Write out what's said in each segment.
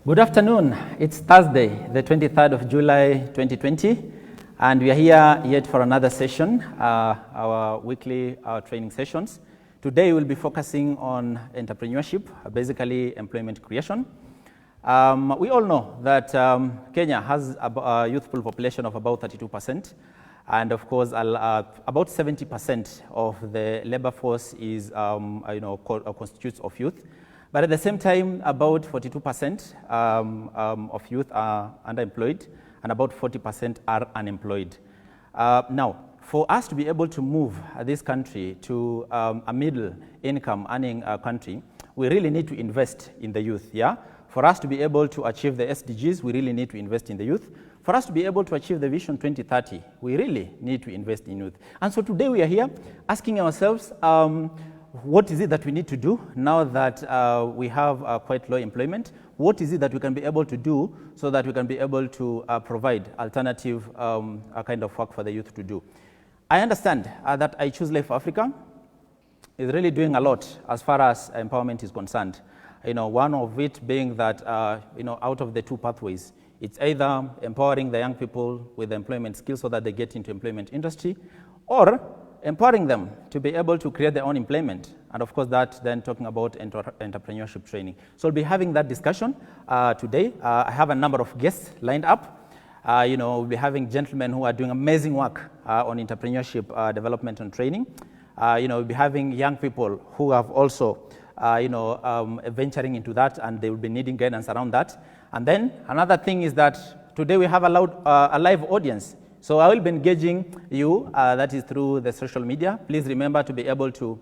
Good afternoon. It's Thursday, the 23rd of July, 2020, and we are here yet for another session, our weekly training sessions. Today we'll be focusing on entrepreneurship, basically employment creation. We all know that Kenya has a youthful population of about 32%, and of course about 70% of the labor force is constitutes of youth. But at the same time, about 42% of youth are underemployed and about 40% are unemployed. Now, for us to be able to move this country to a middle income earning country, we really need to invest in the youth, yeah? For us to be able to achieve the SDGs, we really need to invest in the youth. For us to be able to achieve the Vision 2030, we really need to invest in youth. And so today we are here asking ourselves, what is it that we need to do now that we have quite low employment? What is it that we can be able to do so that we can be able to provide alternative kind of work for the youth to do? I understand that I Choose Life Africa is really doing a lot as far as empowerment is concerned. One of it being that, out of the two pathways, it's either empowering the young people with employment skills so that they get into employment industry, or empowering them to be able to create their own employment. And of course, that then talking about entrepreneurship training. So we'll be having that discussion today. I have a number of guests lined up. We'll be having gentlemen who are doing amazing work on entrepreneurship development and training. We'll be having young people who have also venturing into that, and they will be needing guidance around that. And then another thing is that today we have a live audience. So I will be engaging you, that is through the social media. Please remember to be able to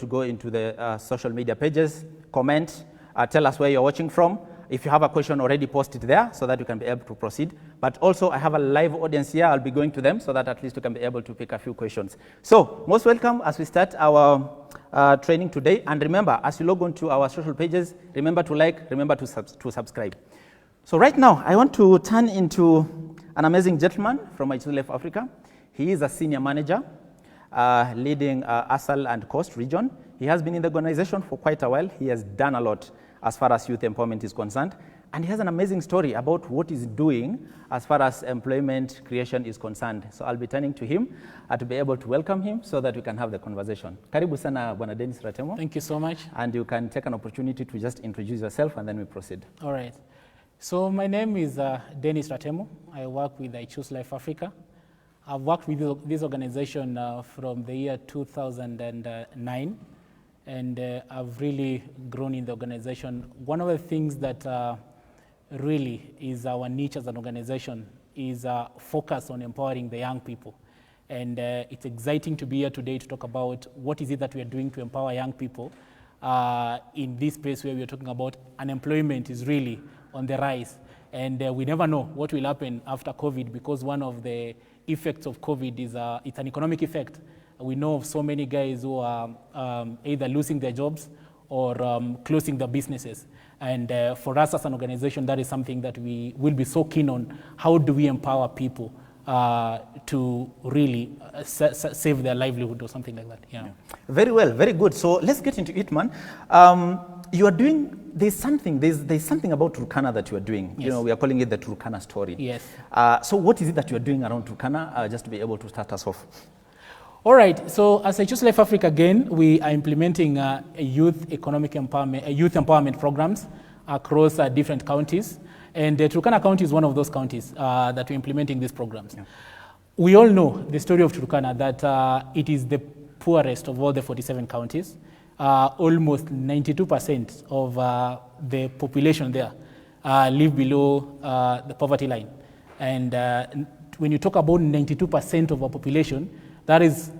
go into the social media pages, comment, tell us where you're watching from. If you have a question, already post it there so that you can be able to proceed. But also I have a live audience here. I'll be going to them so that at least you can be able to pick a few questions. So most welcome as we start our training today. And remember, as you log on to our social pages, remember to like, remember to subscribe. So right now, I want to turn into an amazing gentleman from I Choose Life Africa. He is a senior manager leading ASAL and Coast region. He has been in the organization for quite a while. He has done a lot as far as youth empowerment is concerned. And he has an amazing story about what he's doing as far as employment creation is concerned. So I'll be turning to him to be able to welcome him so that we can have the conversation. Karibu sana, Bwana Dennis Ratemo. Thank you so much. And you can take an opportunity to just introduce yourself and then we proceed. All right. So my name is Dennis Ratemo. I work with I Choose Life Africa. I've worked with this organization from the year 2009, and I've really grown in the organization. One of the things that really is our niche as an organization is focus on empowering the young people. And it's exciting to be here today to talk about what is it that we are doing to empower young people in this space where we are talking about unemployment is really on the rise. And we never know what will happen after COVID, because one of the effects of COVID is it's an economic effect. We know of so many guys who are either losing their jobs or closing their businesses. And for us as an organization, that is something that we will be so keen on. How do we empower people to really save their livelihood or something like that? Yeah. Very well, very good. So let's get into it, man. You are doing, there's something about Turkana that you are doing. Yes. We are calling it the Turkana story. Yes. So what is it that you are doing around Turkana, just to be able to start us off? All right. So as I Choose Life Africa again, we are implementing a youth economic empowerment, youth empowerment programs across different counties. And Turkana County is one of those counties that we're implementing these programs. Yeah. We all know the story of Turkana, that it is the poorest of all the 47 counties. Almost 92% of the population there live below the poverty line. And when you talk about 92% of our population, that is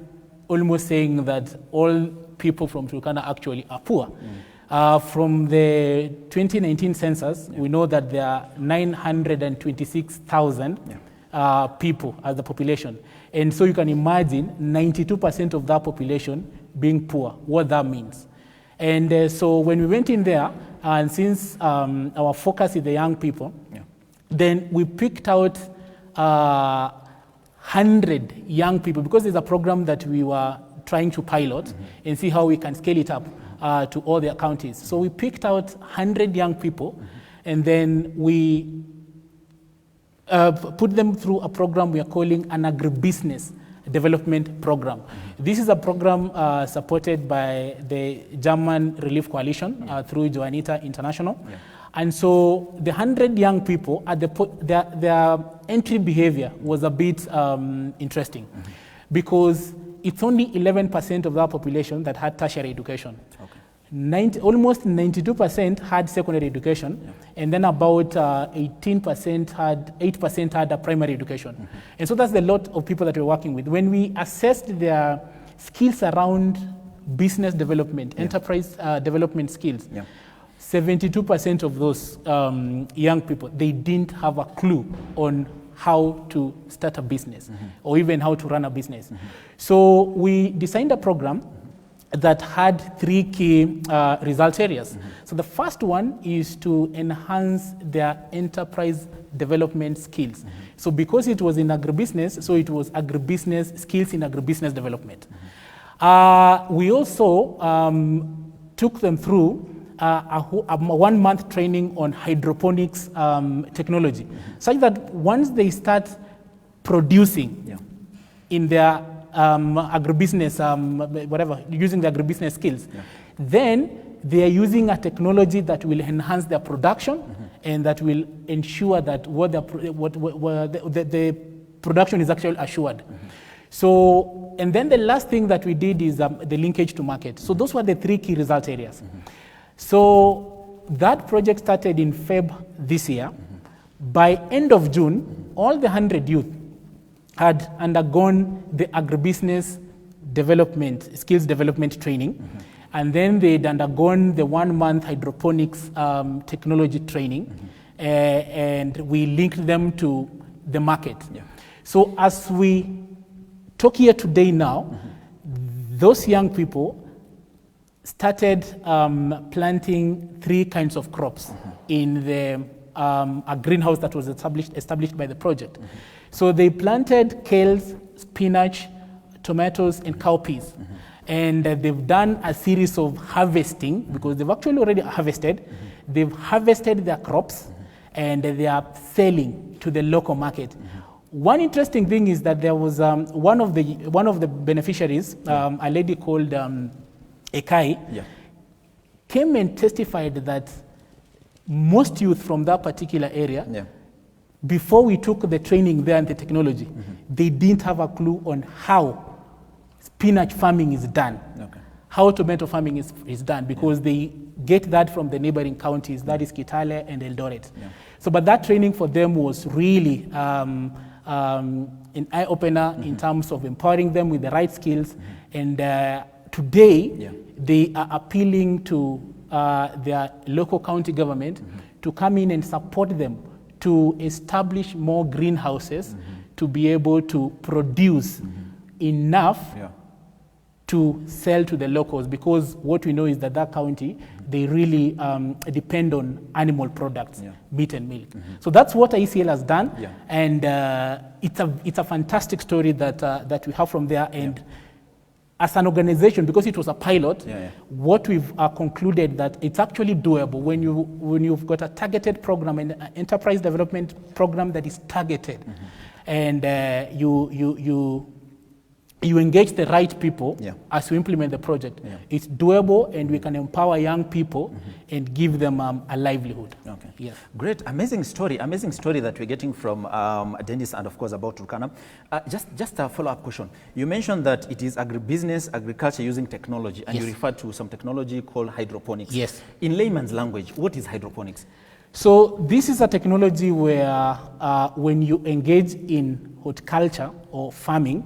almost saying that all people from Turkana actually are poor. From the 2019 census, we know that there are 926,000 people as the population. And so you can imagine 92% of that population being poor, what that means. And so when we went in there, and since our focus is the young people, then we picked out 100 young people, because there's a program that we were trying to pilot and see how we can scale it up to all their counties. So we picked out 100 young people And then we put them through a program we are calling an agribusiness development program. This is a program supported by the German Relief Coalition through Johanniter International. And so the 100 young people, at their entry behavior was a bit interesting because it's only 11% of our population that had tertiary education. Almost 92% had secondary education, and then about 8% had a primary education. And so that's the lot of people that we're working with. When we assessed their skills around business development, enterprise development skills, 72% of those young people, they didn't have a clue on how to start a business or even how to run a business. So we designed a program that had 3 key result areas. So the first one is to enhance their enterprise development skills. So because it was in agribusiness, so it was agribusiness skills in agribusiness development. We also took them through a 1-month training on hydroponics technology, such that once they start producing in their agribusiness, using the agribusiness skills, then they are using a technology that will enhance their production and that will ensure that the production is actually assured. So, and then the last thing that we did is the linkage to market. So those were the 3 key result areas. So that project started in Feb this year. By end of June, all the 100 youth had undergone the agribusiness development, skills development training, and then they'd undergone the 1-month hydroponics technology training, and we linked them to the market. So as we talk here today now, those young people started planting 3 kinds of crops in a greenhouse that was established by the project. So they planted kales, spinach, tomatoes, and cowpeas. And they've done a series of harvesting because they've actually already harvested. They've harvested their crops and they are selling to the local market. One interesting thing is that there was one of the beneficiaries, a lady called Ekai, came and testified that most youth from that particular area, before we took the training there and the technology, they didn't have a clue on how spinach farming is done, how tomato farming is done, because they get that from the neighboring counties, that is Kitale and Eldoret. So, but that training for them was really an eye-opener in terms of empowering them with the right skills. And today, they are appealing to their local county government to come in and support them to establish more greenhouses to be able to produce enough to sell to the locals, because what we know is that that county, they really depend on animal products, meat and milk. So that's what ICL has done, and it's a fantastic story that we have from there. And as an organization, because it was a pilot, what we've concluded that it's actually doable when you've got a targeted program, an enterprise development program that is targeted, and you engage the right people as you implement the project. It's doable, and we can empower young people and give them a livelihood. Great, amazing story that we're getting from Dennis, and of course about Turkana. Just a follow-up question. You mentioned that it is agribusiness, agriculture using technology, and you referred to some technology called hydroponics. In layman's language, what is hydroponics? So this is a technology where when you engage in horticulture or farming,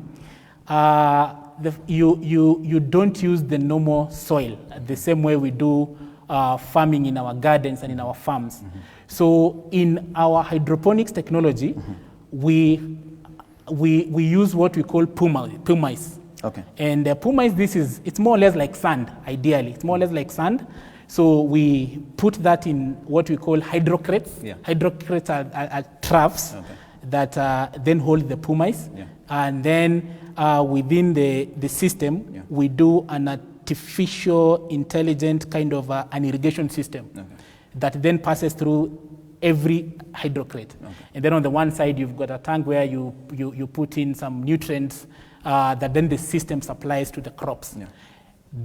you don't use the normal soil the same way we do farming in our gardens and in our farms. So in our hydroponics technology, we use what we call pumice. And pumice, it's more or less like sand, ideally. It's more or less like sand. So we put that in what we call hydrocrates. Hydrocrates are troughs that then hold the pumice. And then within the system, we do an artificial intelligent kind of an irrigation system that then passes through every hydrocrate. Okay. And then on the one side, you've got a tank where you put in some nutrients that then the system supplies to the crops. Yeah.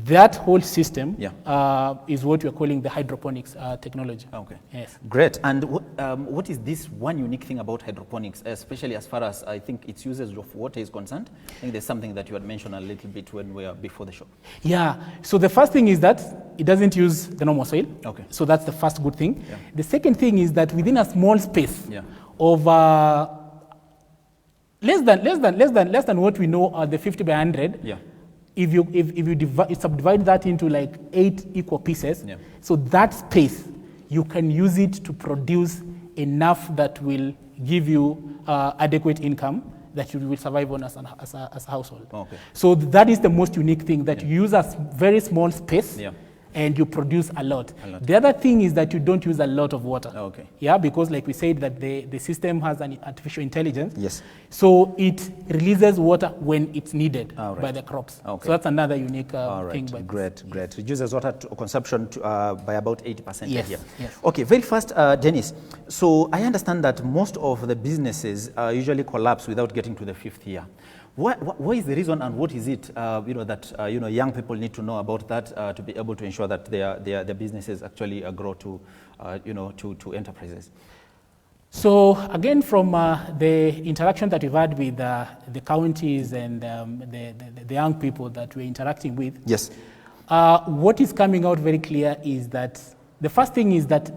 That whole system is what we're calling the hydroponics technology. Okay. Yes. Great. And what is this one unique thing about hydroponics, especially as far as I think its usage of water is concerned? I think there's something that you had mentioned a little bit when we were before the show. Yeah. So the first thing is that it doesn't use the normal soil. Okay. So that's the first good thing. Yeah. The second thing is that within a small space of less than what we know are the 50 by 100. Yeah. If you subdivide that into like 8 equal pieces, so that space, you can use it to produce enough that will give you adequate income that you will survive on as a household. Okay. So that is the most unique thing, that you use a very small space and you produce a lot. The other thing is that you don't use a lot of water. Okay. Yeah, because like we said that the system has an artificial intelligence. Yes. So it releases water when it's needed by the crops. Okay. So that's another unique thing. Great. It reduces water consumption by about 80% yes. here. Yes. Okay, very fast, Dennis. So I understand that most of the businesses usually collapse without getting to the 5th year. What is the reason, and what is it that young people need to know about that to be able to ensure that their businesses actually grow to enterprises? So again, from the interaction that we've had with the counties and the young people that we're interacting with, yes, what is coming out very clear is that the first thing is that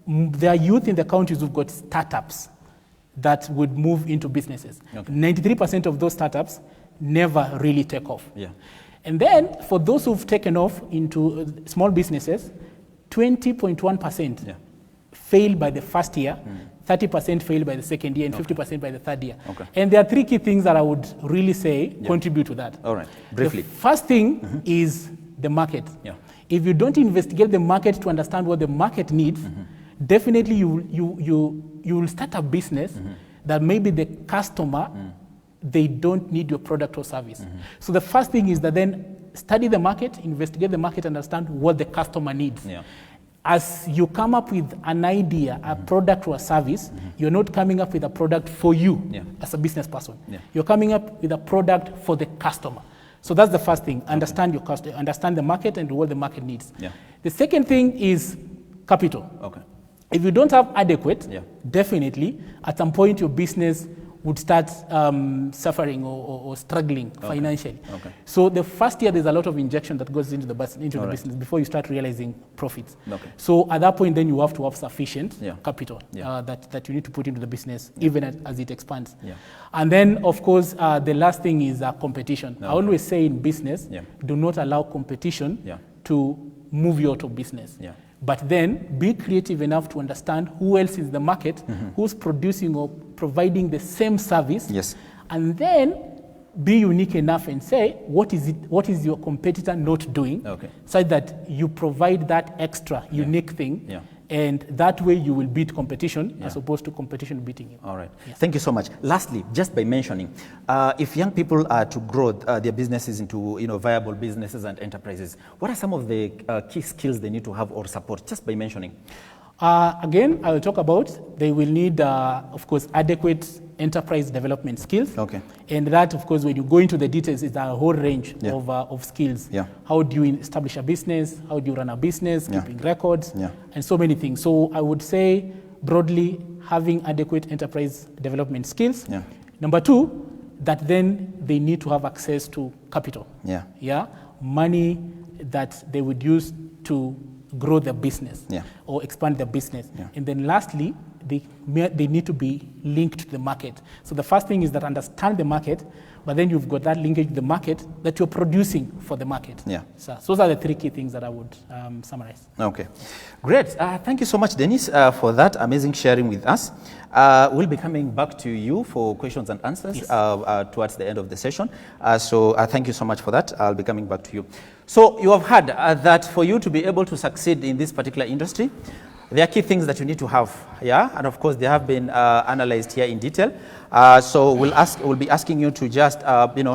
there are youth in the counties who've got startups that would move into businesses. Okay. 93% of those startups never really take off. Yeah. And then for those who've taken off into small businesses, 20.1% fail by the first year, 30% fail by the second year, and 50% by the third year. Okay. And there are 3 key things that I would really say contribute to that. All right, briefly. The first thing is the market. Yeah. If you don't investigate the market to understand what the market needs, definitely you will start a business that maybe the customer, they don't need your product or service. So the first thing is that then study the market, investigate the market, understand what the customer needs. Yeah. As you come up with an idea, a product or a service, you're not coming up with a product for you as a business person. Yeah. You're coming up with a product for the customer. So that's the first thing. Understand your customer, understand the market and what the market needs. Yeah. The second thing is capital. Okay. If you don't have adequate, definitely at some point your business would start suffering or struggling financially. Okay. So the first year there's a lot of injection that goes into the business before you start realizing profits. Okay. So at that point then you have to have sufficient capital that you need to put into the business even as it expands. Yeah. And then of course the last thing is competition. Okay. I always say in business, do not allow competition to move you out of business. Yeah. But then be creative enough to understand who else is in the market, who's producing or providing the same service, and then be unique enough and say, what is your competitor not doing, so that you provide that extra unique thing, and that way you will beat competition as opposed to competition beating you. All right. Yes. Thank you so much. Lastly, just by mentioning, if young people are to grow their businesses into viable businesses and enterprises, what are some of the key skills they need to have or support, just by mentioning? Again, I will talk about they will need, of course, adequate enterprise development skills. Okay. And that, of course, when you go into the details, is a whole range of skills. Yeah. How do you establish a business? How do you run a business? Keeping records? Yeah. And so many things. So I would say, broadly, having adequate enterprise development skills. Yeah. Number 2, that then they need to have access to capital. Yeah. Yeah. Money that they would use to grow their business or expand their business. Yeah. And then lastly, they need to be linked to the market. So the first thing is that understand the market, but then you've got that linkage to the market that you're producing for the market. Yeah. So those are the 3 key things that I would summarize. Okay, great. Thank you so much, Dennis, for that amazing sharing with us. We'll be coming back to you for questions and answers towards the end of the session. So thank you so much for that. I'll be coming back to you. So you have heard that for you to be able to succeed in this particular industry, there are key things that you need to have, and of course they have been analyzed here in detail. So we'll be asking you to just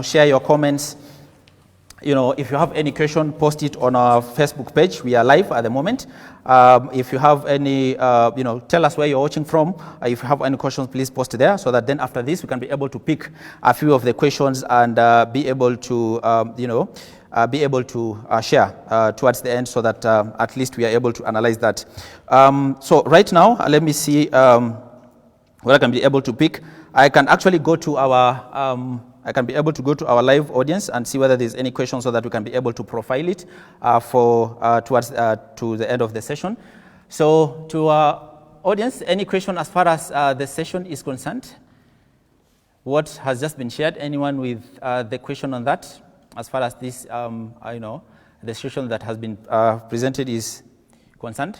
share your comments if you have any question, post it on our Facebook page. We are live at the moment. If you have any, tell us where you're watching from. If you have any questions, please post there, so that then after this, we can be able to pick a few of the questions and be able to, share towards the end, so that at least we are able to analyze that. So right now, let me see what I can be able to pick. I can actually go to our live audience and see whether there's any questions, so that we can be able to profile it towards to the end of the session. So to our audience, any question as far as the session is concerned? What has just been shared? Anyone with the question on that, as far as this, the session that has been presented is concerned?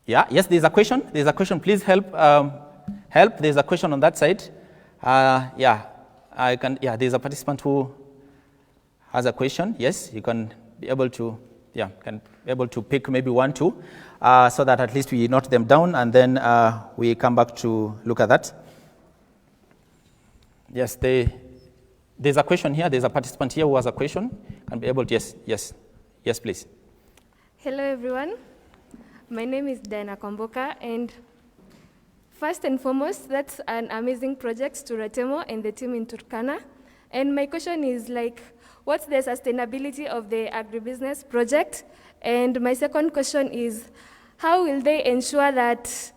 Yeah. Yes, there's a question. There's a question. Please help. There's a question on that side. There's a participant who has a question. Yes, you can be able to, pick maybe 1, 2, so that at least we note them down, and then we come back to look at that. Yes, there's a question here. There's a participant here who has a question. Can be able to, yes, please. Hello, everyone. My name is Diana Komboka, and first and foremost, that's an amazing project to Ratemo and the team in Turkana. And my question is, what's the sustainability of the agribusiness project? And my second question is, how will they ensure that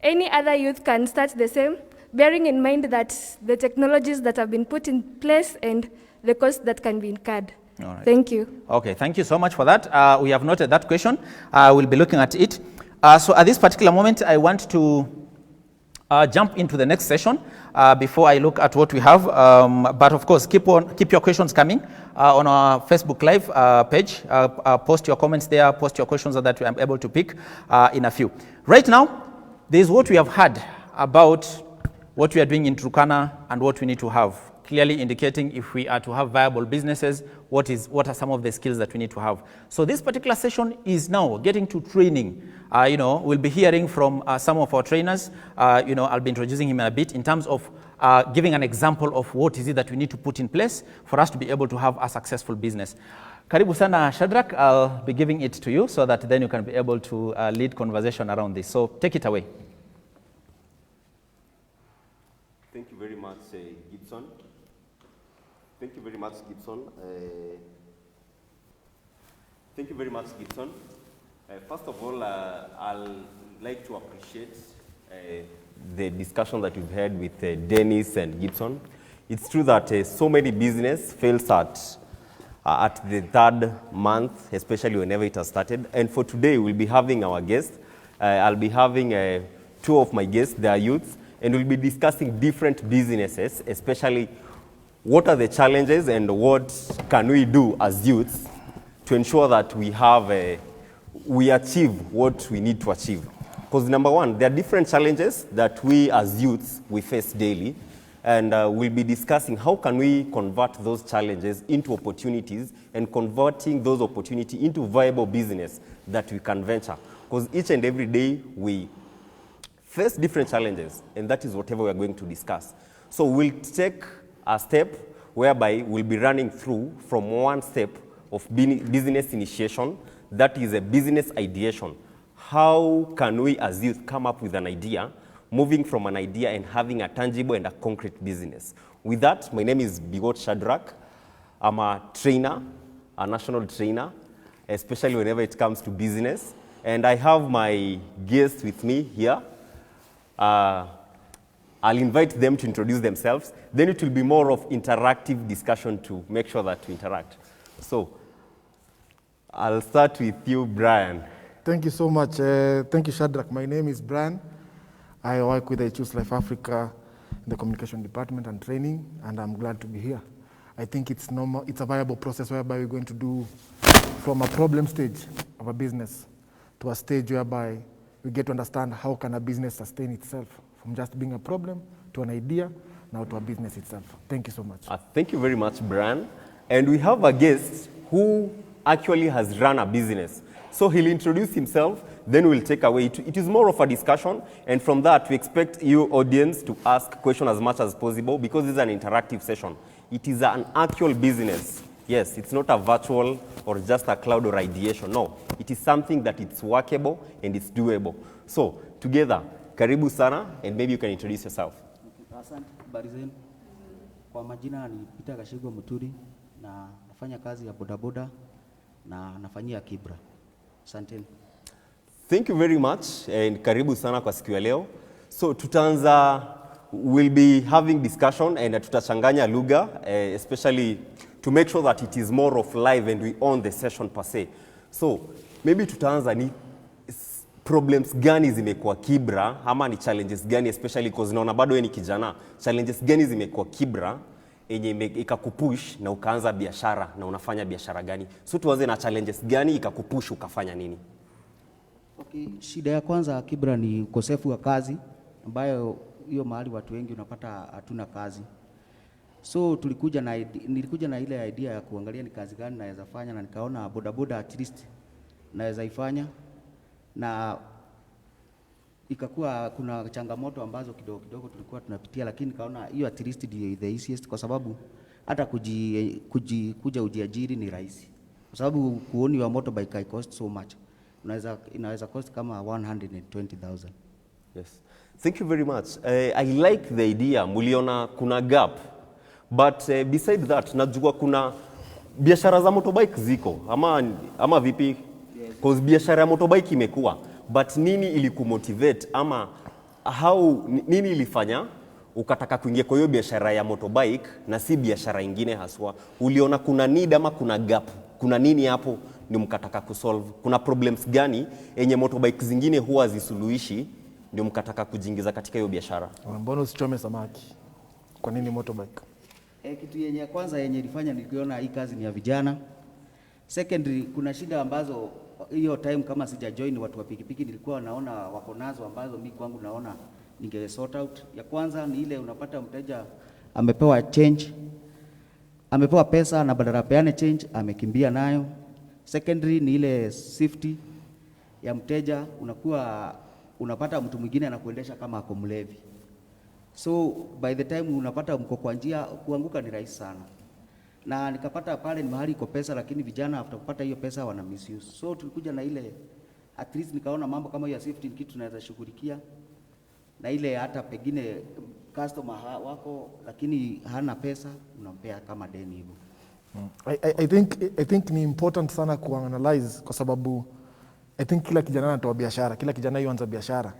any other youth can start the same, bearing in mind that the technologies that have been put in place and the cost that can be incurred? All right. Thank you. Okay, thank you so much for that. We have noted that question. We'll be looking at it. So at this particular moment, I want to jump into the next session before I look at what we have. But of course, keep your questions coming on our Facebook Live page. Post your comments there, post your questions so that I'm able to pick in a few. Right now, there's what we have heard about what we are doing in Turkana and what we need to have, clearly indicating if we are to have viable businesses, what are some of the skills that we need to have. So this particular session is now getting to training. We'll be hearing from some of our trainers. I'll be introducing him in a bit in terms of giving an example of what is it that we need to put in place for us to be able to have a successful business. Karibu sana, Shadrach. I'll be giving it to you so that then you can be able to lead conversation around this. So take it away. Thank you very much, Gibson. Thank you very much, Gibson. First of all, I'll like to appreciate the discussion that we've had with Dennis and Gibson. It's true that so many business fails at the third month, especially whenever it has started. And for today, we'll be having our guests. I'll be having 2 of my guests, they are youths, and we'll be discussing different businesses, especially what are the challenges and what can we do as youths to ensure that we achieve what we need to achieve. Because number one, there are different challenges that we as youths, we face daily. And we'll be discussing how can we convert those challenges into opportunities and converting those opportunities into viable business that we can venture. Because each and every day we face different challenges, and that is whatever we are going to discuss. So we'll take a step whereby we'll be running through from one step of business initiation, that is a business ideation. How can we as youth come up with an idea, moving from an idea and having a tangible and a concrete business? With that, my name is Bigot Shadrach. I'm a trainer, a national trainer, especially whenever it comes to business. And I have my guests with me here. I'll invite them to introduce themselves. Then it will be more of interactive discussion to make sure that we interact. So I'll start with you, Brian. Thank you so much. Thank you, Shadrach. My name is Brian. I work with Choose Life Africa in the communication department and training, and I'm glad to be here. I think it's normal. It's a viable process whereby we're going to do from a problem stage of a business to a stage whereby we get to understand how can a business sustain itself from just being a problem to an idea, now to a business itself. Thank you so much. Thank you very much, Brian. And we have a guest who actually has run a business. So he'll introduce himself, then we'll take away. It is more of a discussion, and from that, we expect you, audience, to ask questions as much as possible because this is an interactive session. It is an actual business. Yes, it's not a virtual or just a cloud or ideation. No, it is something that it's workable and it's doable. So, together, karibu sana, and maybe you can introduce yourself. Asante, habari zenu. Kwa majina ni Peter Kashigwa Muturi na nafanya kazi ya bodaboda na nafanyia Kibra. Asante. Thank you very much and karibu sana kwa siku ya leo. So tutaanza, we'll be having discussion and tutachanganya lugha, especially to make sure that it is more of live and we own the session per se. So maybe tutaanza ni problems gani zimekuwa Kibra ama ni challenges gani, especially because naona bado wewe ni kijana, challenges gani zimekuwa Kibra yenye ikakupush na ukaanza biashara na unafanya biashara gani? So tuanze na challenges gani ikakupush ukafanya nini? Okay, shida ya kwanza Kibra ni ukosefu wa kazi, ambayo hiyo mahali watu wengi unapata hatuna kazi. So nilikuja na ile idea ya kuangalia ni kazi gani naweza fanya, na nikaona bodaboda at least naweza ifanya, na ikakuwa kuna changamoto ambazo kidogo kidogo tulikuwa tunapitia, lakini nikaona hiyo at least the easiest, kwa sababu hata kuja ujiajiri ni rahisi, kwa sababu kuoni wa motorbike cost so much. Inaweza cost kama 120,000. Yes. Thank you very much. I like the idea. Muliona kuna gap. But beside that, najua kuna biashara za motorbike ziko. Ama vipi? Because biashara ya motorbike imekuwa. But nini ilikumotivate ama nini ilifanya ukataka kuingia kwa hiyo biashara ya motorbike na si biashara ingine haswa? Uliona kuna need ama kuna gap? Kuna nini hapo ndio mkataka kusolve? Kuna problems gani yenye motorbike zingine huwa zisuluhishi ndio mkataka kujiingiza katika hiyo biashara? Mbona usichome samaki? Kwa nini motorbike? Kitu yenye kwanza yenye ilifanya niliona hii kazi ni ya vijana. Secondary, kuna shida ambazo hiyo time kama sija join watu wa pikipiki nilikuwa naona wako nazo ambazo mimi kwangu naona ninge sort out. Ya kwanza ni ile unapata mteja amepewa change, amepewa pesa na badala peane change amekimbia nayo. Secondary ni ile safety ya mteja, unapata mtu mwingine anakuendesha kama ako mlevi. So by the time unapata mko kwa njia, kuanguka ni rahisi sana. Na nikapata pale ni mahali iko pesa, lakini vijana after kupata hiyo pesa wana misuse. So tulikuja na ile at least nikaona mambo kama hiyo safety ni kitu tunaweza shughulikia. Na ile hata pengine customer wako lakini hana pesa, unampea kama deni hivyo. I think ni important sana kuanalyze, kwa sababu I think kila kijana anatoa biashara, kila kijana yuanza biashara.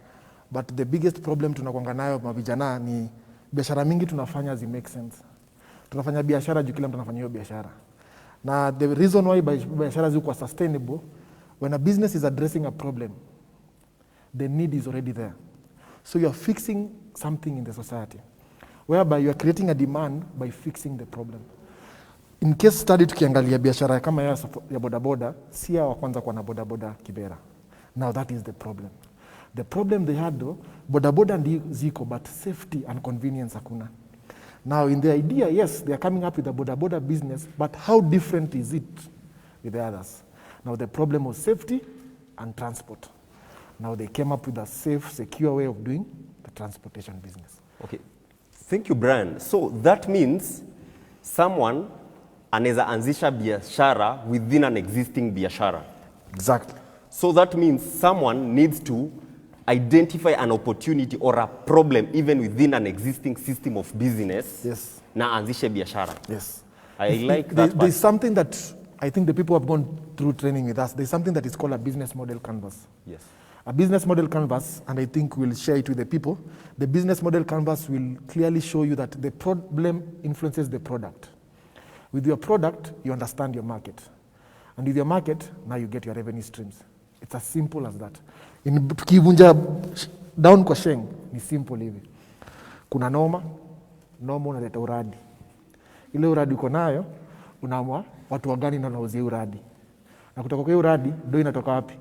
But the biggest problem tunakuanga nayo kwa vijana ni biashara mingi tunafanya zi make sense. Tunafanya biashara juu kila mtu anafanya hiyo biashara. Na the reason why biashara ziko sustainable, when a business is addressing a problem, the need is already there. So you are fixing something in the society, whereby you are creating a demand by fixing the problem. In case study tukiangalia biashara kama ya bodaboda, si ya wa kwanza kwa na bodaboda Kibera. Now that is the problem. The problem they had though, bodaboda ndi ziko, but safety and convenience hakuna. Now in the idea, yes, they are coming up with a bodaboda business, but how different is it with the others? Now the problem was safety and transport. Now they came up with a safe, secure way of doing the transportation business. Okay, thank you Brian. So that means someone anaweza anzisha biashara within an existing biashara. Exactly. So that means someone needs to identify an opportunity or a problem even within an existing system of business. Yes. Na anzishe biashara. Yes. I like that part. There's something that I think the people have gone through training with us. There's something that is called a business model canvas. Yes. A business model canvas, and I think we'll share it with the people. The business model canvas will clearly show you that the problem influences the product. With your product, you understand your market. And with your market, now you get your revenue streams. It's as simple as that. Tukivunja down kwa sheng, ni simple hivi. Kuna noma unaleta uradi. Ile uradi uko nayo, unaamua watu wagani na unauzia uradi. Na kutoka kwa hiyo uradi, ndio inatoka wapi?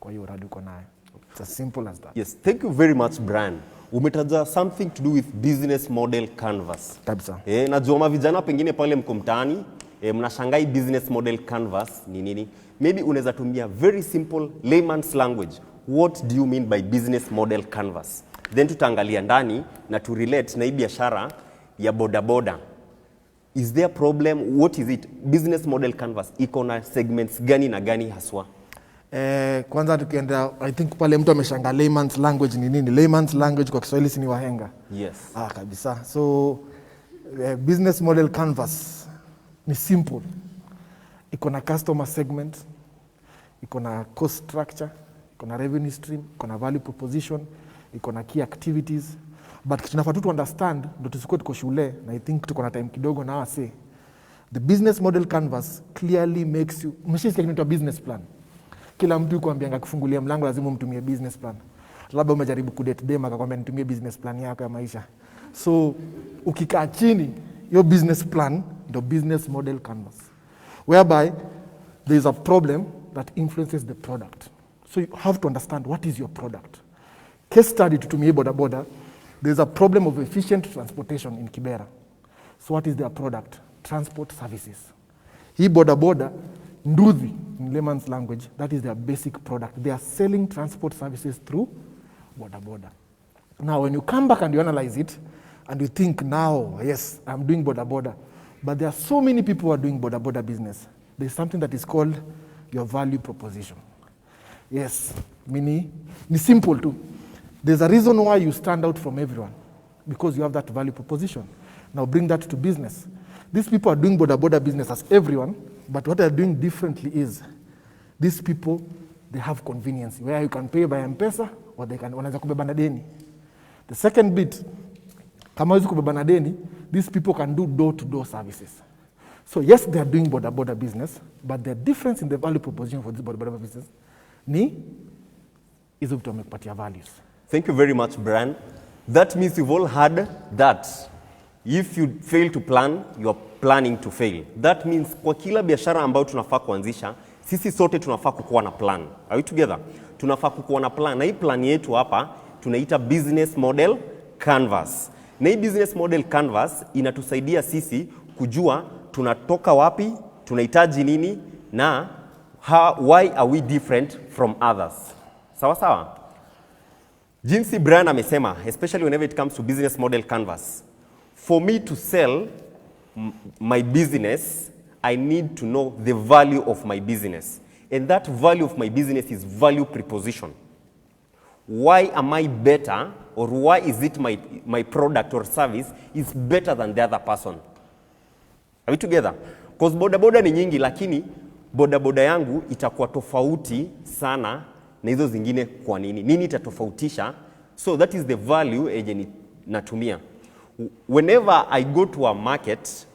Kwa hiyo uradi uko nayo. It's as simple as that. Yes, thank you very much Brian. Umetaja something to do with business model canvas. Kabisa. Najua mavijana pengine pale mko mtaani, mnashangai business model canvas ni nini? Maybe unaweza tumia very simple layman's language. What do you mean by business model canvas? Then tutaangalia ndani na to relate na hii biashara ya bodaboda. Is there a problem? What is it? Business model canvas, iko na segments gani na gani haswa? Kwanza tukienda, I think pale mtu ameshanga layman's language ni nini? Layman's language kwa Kiswahili si ni wahenga. Yes. Kabisa. So business model canvas ni simple. Iko na customer segment, iko na cost structure, iko na revenue stream, iko na value proposition, iko na key activities. But tunafaa tu understand ndo tusikuwe tuko shule, na I think tuko na time kidogo na wase. The business model canvas clearly makes you, umeshisikia kinaitwa business plan. Kila mtu kuambianga kufungulia mlango lazima umtumie business plan. Labda umejaribu kudate dem akakwambia nitumie business plan yako ya maisha. So ukikaa chini, your business plan, the business model canvas, whereby there is a problem that influences the product. So you have to understand what is your product. Case study tutumie boda boda. There is a problem of efficient transportation in Kibera. So what is their product? Transport services. Hii boda boda, nduthi in layman's language, that is their basic product. They are selling transport services through boda boda. Now when you come back and you analyze it, and you think now, yes, I'm doing boda boda, but there are so many people who are doing boda boda business. There's something that is called your value proposition. Yes, ni simple too. There's a reason why you stand out from everyone, because you have that value proposition. Now bring that to business. These people are doing boda boda business as everyone, but what they're doing differently is, these people, they have convenience, where you can pay by M-Pesa, or they can, wanaweza kubeba na deni. The second bit, kama wezi kubeba na deni, these people can do door-to-door services. So yes, they are doing boda boda business, but the difference in the value proposition for this boda boda business ni hizo vitu wamekupatia values. Thank you very much, Brian. That means you've all heard that if you fail to plan, you are planning to fail. That means kwa kila biashara ambayo tunafaa kuanzisha, sisi sote tunafaa kukuwa na plan. Are we together? Tunafaa kukuwa na plan. Na hii plan yetu hapa tunaita business model canvas. Na hii business model canvas inatusaidia sisi kujua tunatoka wapi, tunahitaji nini, na why are we different from others. Sawa sawa? Jinsi Brian amesema, especially whenever it comes to business model canvas, for me to sell my business, I need to know the value of my business. And that value of my business is value proposition. Why am I better, or why is it my product or service is better than the other person? Are we together? Because boda boda ni nyingi, lakini boda boda yangu itakuwa tofauti sana na hizo zingine. Kwa nini? Nini itatofautisha? So that is the value yenye natumia. Whenever I go to a market,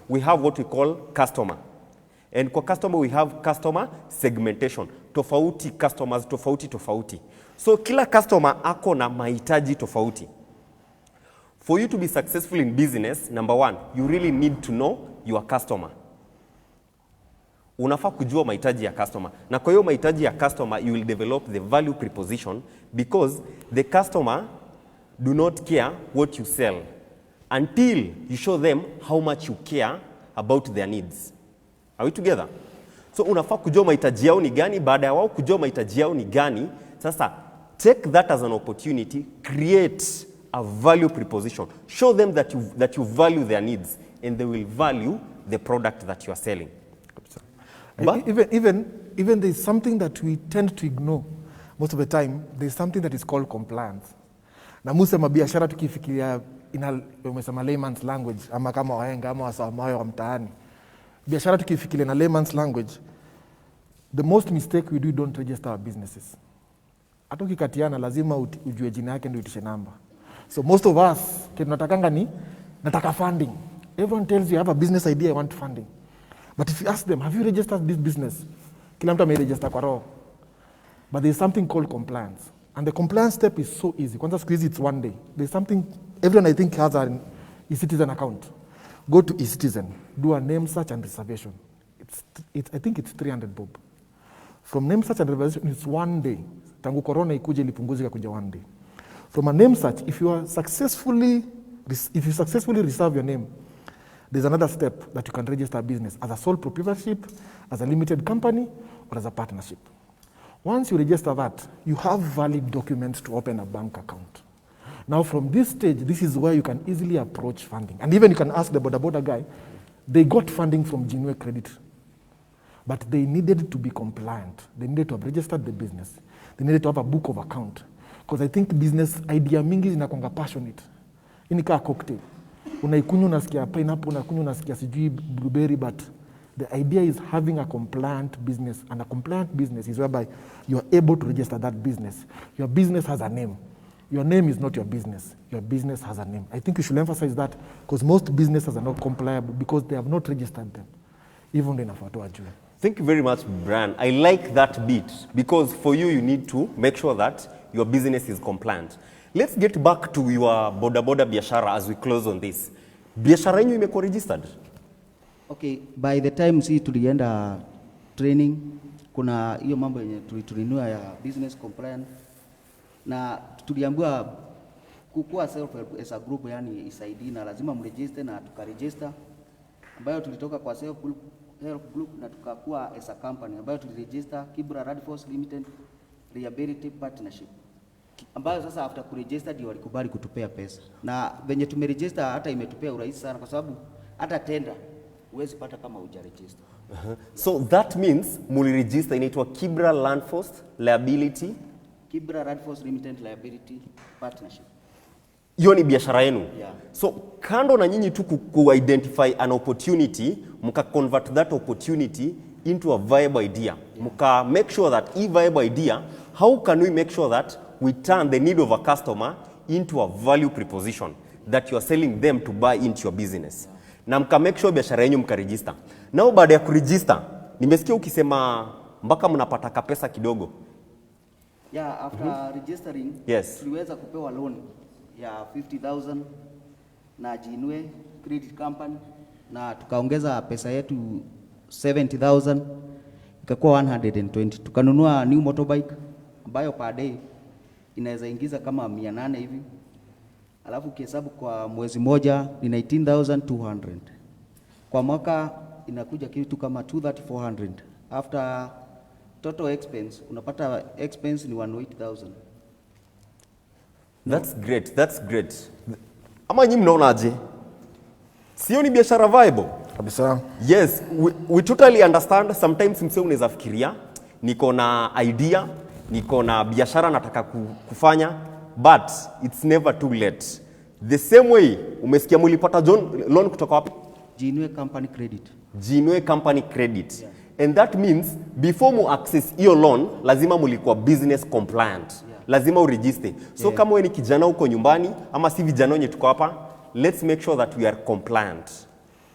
we have what we call customer. And kwa customer, we have customer segmentation. Tofauti customers, tofauti. So kila customer ako na mahitaji tofauti. For you to be successful in business, number one, you really need to know your customer. Unafaa kujua mahitaji ya customer. Na kwa hiyo mahitaji ya customer, you will develop the value proposition, because the customer do not care what you sell until you show them how much you care about their needs. Are we together? So unafaa kujua mahitaji yao ni gani. Baada ya wao kujua mahitaji yao ni gani, sasa take that as an opportunity, create a value proposition. Show them that you value their needs, and they will value the product that you are selling. But even there is something that we tend to ignore most of the time. There is something that is called compliance. Na musema biashara tukifikiria umesema layman's language, ama kama wahenga ama wasamayo wa mtaani. Biashara tukifikiria na layman's language, the most mistake we do, don't register our businesses. Hata ukikatiana lazima ujue jina yake ndio utishe namba. So most of us tunatakanga ni nataka funding. Everyone tells you I have a business idea, I want funding. But if you ask them, have you registered this business? Kila mtu ameregister kwa roho. But there is something called compliance. And the compliance step is so easy. Kwanza siku hizi it's one day. There's something, everyone I think has an eCitizen account. Go to eCitizen, do a name search and reservation. I think it's 300 bob. From name search and reservation, it's one day. Tangu corona ikuje ilipunguzika kuja one day. From a name search, if you successfully reserve your name, there's another step that you can register a business as a sole proprietorship, as a limited company, or as a partnership. Once you register that, you have valid documents to open a bank account. Now from this stage, this is where you can easily approach funding. And even you can ask the boda guy, they got funding from Jinwe Credit, but they needed to be compliant. They needed to have registered the business. They needed to have a book of account. Because I think business idea mingi zinakuanga passionate. Ini kaa cocktail. Unaikunywa unasikia pineapple, unaikunywa unasikia sijui blueberry, but the idea is having a compliant business. And a compliant business is whereby you are able to register that business. Your business has a name. Your name is not your business. Your business has a name. I think you should emphasize that because most businesses are not compliable because they have not registered them. Even in a Thank you very much, Brian. I like that bit because for you, you need to make sure that your business is compliant. Let's get back to your boda biashara as we close on this. Biashara yenu imekuwa registered? Okay, by the time tulienda training, kuna hiyo mambo yenye tulinunua ya business compliant, na tuliambiwa kukua self-help as a group, yani isaidi na lazima mregister, na tukaregister, ambayo tulitoka kwa self-help group na tukakuwa as a company ambayo tuliregister Kibra Radforce Limited Reliability Partnership, ambayo sasa after kuregister ndio walikubali kutupea pesa, na venye tumeregister hata imetupea urahisi sana kwa sababu hata tender huwezi pata kama hujaregister. So that means muli-register inaitwa Kibra Radforce Liability? Kibra Radforce Limited Liability Partnership. Hiyo ni biashara yenu? Yeah. So kando na nyinyi tu ku-identify an opportunity, muka convert that opportunity into a viable idea. Muka make sure that a viable idea, how can we make sure that we turn the need of a customer into a value proposition that you are selling them to buy into your business? Na mka make sure biashara yenu mka register. Now baada ya kuregister, nimesikia ukisema mpaka mnapata kapesa kidogo. Yeah, after registering, yes, tuliweza kupewa loan ya 50,000 na Jinwe Credit Company, na tukaongeza pesa yetu 70,000 ikakuwa 120. Tukanunua new motorbike ambayo per day inaweza ingiza kama 800 hivi. Alafu kihesabu kwa mwezi moja ni 19,200. Kwa mwaka inakuja kitu kama 2,400. After total expense, unapata expense ni 108,000. That's great, that's great. Ama nyinyi mnaonaje? Sio ni biashara viable? Kabisa. Yes, we totally understand. Sometimes msee unaweza fikiria, niko na idea, niko na biashara nataka kufanya, but it's never too late. The same way, umesikia mulipata loan kutoka wapi? Jinwe Company Credit. Jinwe Company Credit. Yeah. And that means before mu access your loan, lazima mulikuwa business compliant. Yeah. Lazima uregister. So kama wewe ni kijana uko nyumbani ama si vijana wenye tuko hapa, let's make sure that we are compliant.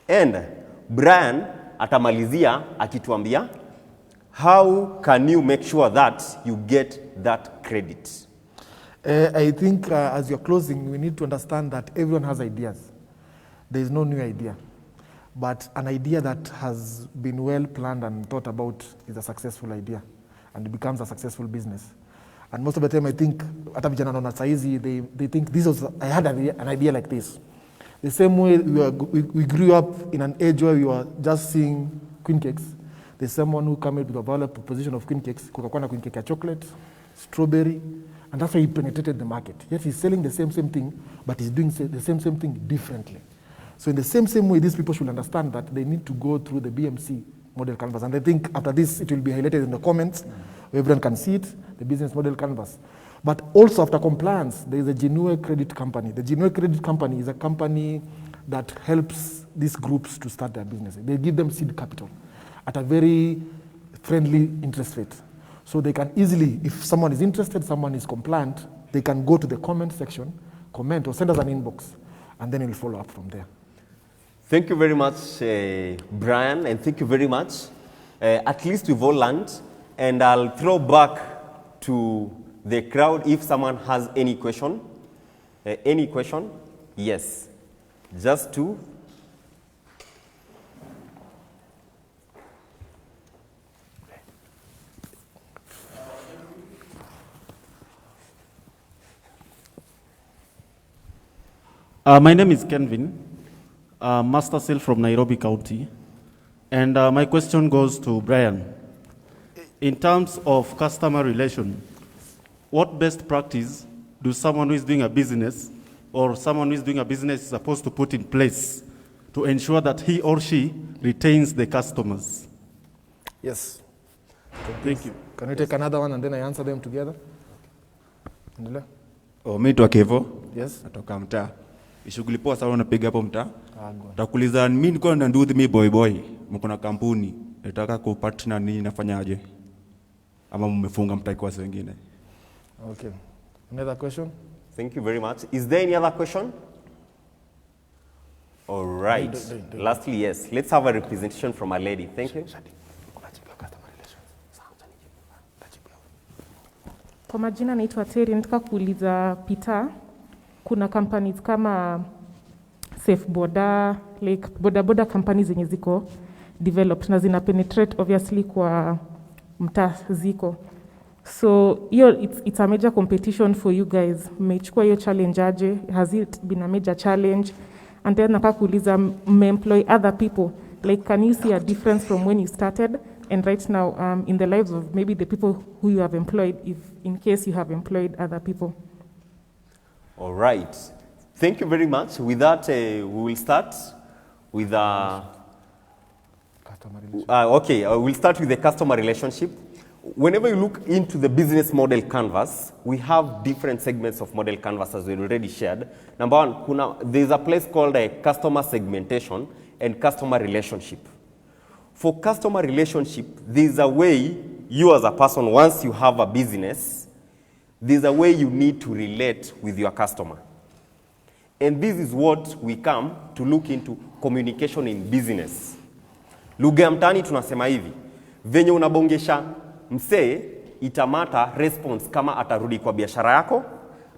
And Brian atamalizia akituambia how can you make sure that you get that credit? I think as you're closing, we need to understand that everyone has ideas. There is no new idea. But an idea that has been well planned and thought about is a successful idea, and it becomes a successful business. And most of the time, I think, they think I had an idea like this. The same way we grew up in an age where we were just seeing queen cakes. There's someone who came with a value proposition of queen cakes, Coca-Cola queen cake chocolate, strawberry, and that's why he penetrated the market. Yet he's selling the same thing, but he's doing the same thing differently. So in the same way, these people should understand that they need to go through the BMC model canvas. And I think after this, it will be highlighted in the comments, where everyone can see it, the business model canvas. But also after compliance, there is a Jinwe Credit Company. The Jinwe Credit Company is a company that helps these groups to start their business. They give them seed capital at a very friendly interest rate. So they can easily, if someone is interested, someone is compliant, they can go to the comment section, comment, or send us an inbox, and then we'll follow up from there. Thank you very much, Brian, and thank you very much. At least we've all learned, and I'll throw back to the crowd if someone has any question. Any question? Yes. Just to. My name is Kenvin, Master Sale from Nairobi County. And my question goes to Brian. In terms of customer relation, what best practice do someone who is doing a business or someone who is doing a business is supposed to put in place to ensure that he or she retains the customers? Yes. Thank you. Can we take another one and then I answer them together? Endelea. Mimi tu Kevo. Yes. Natoka mtaa. Shughuli poa sana unapiga hapo mtaa. Agwa. Takuuliza mimi niko na nduthi mi boy. Mko na kampuni. Nataka kupartner nini nafanyaje? Ama mmefunga mtaki wase wengine? Okay. Another question? Thank you very much. Is there any other question? All right. Lastly, yes. Let's have a representation from a lady. Thank you. Kwa majina naitwa Terry, nataka kuuliza Peter, kuna companies kama Safe Boda, like boda companies zenye ziko developed na zina penetrate obviously kwa mtaa ziko. So it's a major competition for you guys. Mmechukua hiyo challenge aje? Has it been a major challenge? And then nataka kuuliza employ other people. Like, can you see a difference from when you started and right now in the lives of maybe the people who you have employed, if in case you have employed other people? All right. Thank you very much. With that, we will start with we'll start with the customer relationship. Whenever you look into the business model canvas, we have different segments of model canvas as we already shared. Number one, there's a place called customer segmentation and customer relationship. For customer relationship, there's a way you as a person, once you have a business, there's a way you need to relate with your customer. And this is what we come to look into communication in business. Lugha ya mtaani tunasema hivi, venye unabongesha msee itamata response kama atarudi kwa biashara yako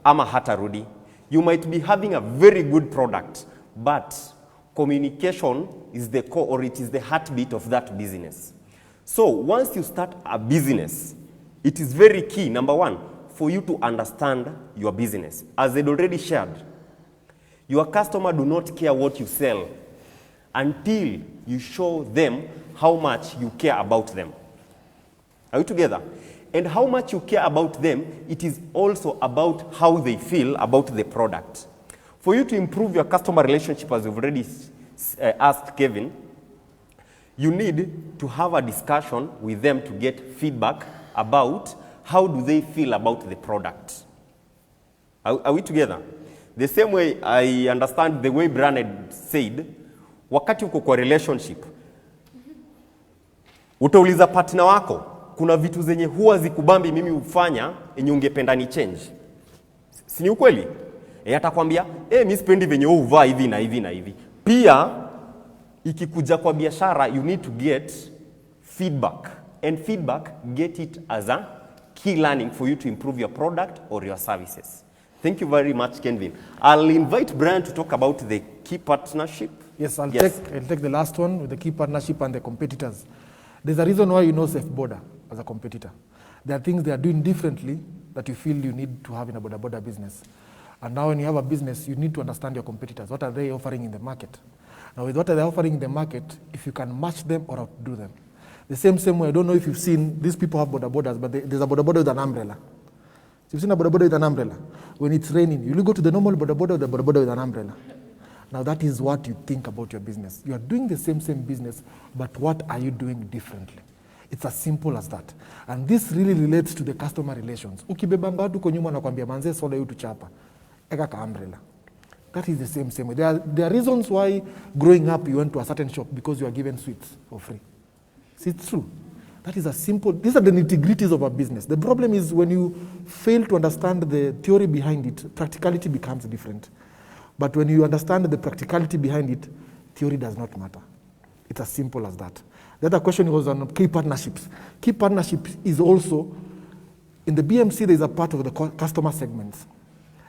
ama hatarudi. You might be having a very good product, but communication is the core, or it is the heartbeat of that business. So once you start a business, it is very key, number one, for you to understand your business. As I already shared, your customer do not care what you sell until you show them how much you care about them. Are we together? And how much you care about them, it is also about how they feel about the product. For you to improve your customer relationship, as we've already asked Kevin, you need to have a discussion with them to get feedback about how do they feel about the product. Are we together? The same way I understand the way Brian had said, wakati uko kwa relationship, utauliza partner wako, kuna vitu zenye huwa zikubambi mimi ufanya, enye ungependa ni change. Si ni ukweli? Atakwambia, mimi sipendi venye wewe uvaa hivi na hivi na hivi. Pia, ikikuja kwa biashara, you need to get feedback. And feedback, get it as a key learning for you to improve your product or your services. Thank you very much, Kenvin. I'll invite Brian to talk about the key partnership. Yes, I'll take the last one with the key partnership and the competitors. There's a reason why you know Safe Boda as a competitor. There are things they are doing differently that you feel you need to have in a boda business. And now when you have a business, you need to understand your competitors. What are they offering in the market? Now with what are they offering in the market, if you can match them or outdo them. The same way, I don't know if you've seen, these people have bodas, but there's a boda with an umbrella. So you've seen a boda with an umbrella. When it's raining, you go to the normal boda or the boda with an umbrella. Now that is what you think about your business. You are doing the same business, but what are you doing differently? It's as simple as that. And this really relates to the customer relations. Ukibebanga watu kwa nyuma na kwambia manze soda yu tuchapa. Eka ka umbrella. That is the same way. There are reasons why growing up you went to a certain shop because you are given sweets for free. See, it's true. That is a simple, these are the nitty-gritties of a business. The problem is when you fail to understand the theory behind it, practicality becomes different. But when you understand the practicality behind it, theory does not matter. It's as simple as that. The other question was on key partnerships. Key partnerships is also, in the BMC, there's a part of the customer segments.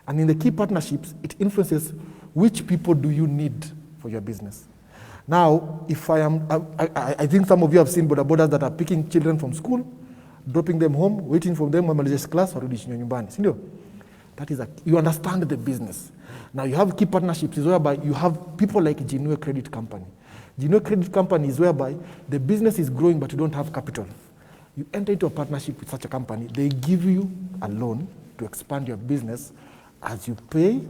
And in the key partnerships, it influences which people do you need for your business. Now, if I think some of you have seen bodas that are picking children from school, dropping them home, waiting for them when just class, or nyumbani. That is you understand the business. Now you have key partnerships is whereby you have people like Jinue Credit Company. Jinue Credit Company is whereby the business is growing but you don't have capital. You enter into a partnership with such a company, they give you a loan to expand your business as you pay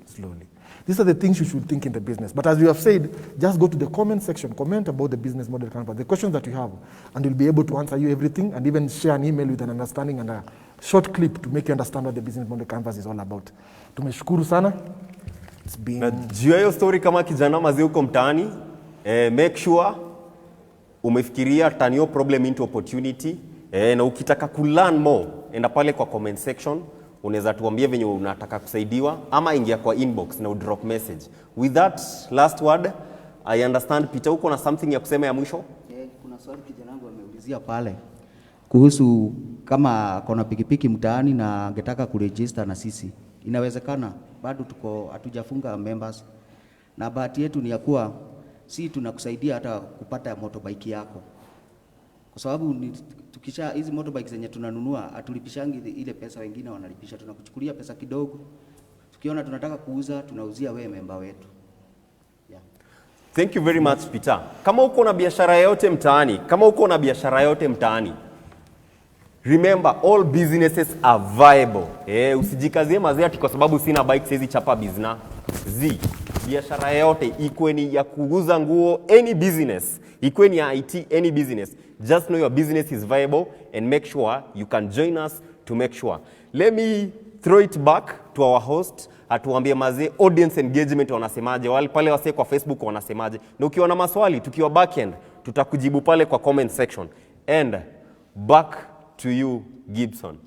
slowly. These are the things you should think in the business. But as you have said, just go to the comment section, comment about the business model canvas, the questions that you have, and we'll be able to answer you everything and even share an email with an understanding and a short clip to make you understand what the business model canvas is all about. Tumeshukuru sana. It's been... Na juu ya hiyo story kama kijana mazi huko mtaani, make sure umefikiria turn your problem into opportunity, na ukitaka kulearn more, enda pale kwa comment section, unaweza tuambie venye unataka kusaidiwa ama ingia kwa inbox na drop message. With that last word, I understand Peter uko na something ya kusema ya mwisho? Kuna swali kijana wangu ameulizia pale kuhusu kama kona pikipiki mtaani na angetaka kuregister na sisi. Inawezekana, bado hatujafunga members. Na bahati yetu ni ya kuwa si tunakusaidia hata kupata motorbike yako. Kwa sababu tukisha hizi motorbike zenye tunanunua atulipishangi ile pesa wengine wanalipisha, tunakuchukulia pesa kidogo. Tukiona tunataka kuuza, tunauzia wewe member wetu. Yeah. Thank you very much Peter. Kama uko na biashara yote mtaani, remember all businesses are viable. Usijikazie mazee ati kwa sababu sina bike siwezi chapa business. Biashara yote ikuwe ni ya kuuza nguo, any business, ikuwe ni ya IT, any business, just know your business is viable and make sure you can join us to make sure. Let me throw it back to our host, atuambie mazee audience engagement wanasemaje, wale pale wase kwa Facebook wanasemaje, na ukiwa na maswali tukiwa backend tutakujibu pale kwa comment section. And back to you Gibson.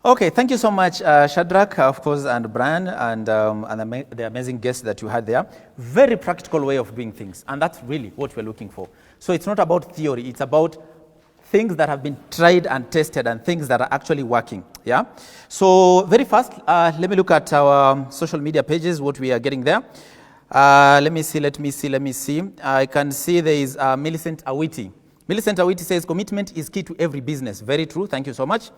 Okay, thank you so much, Shadrach, of course, and Brian, and the amazing guests that you had there. Very practical way of doing things, and that's really what we're looking for. So it's not about theory, it's about things that have been tried and tested and things that are actually working, yeah? So very fast, let me look at our social media pages, what we are getting there. Let me see. I can see there is Millicent Awiti. Millicent Awiti says, commitment is key to every business. Very true, thank you so much.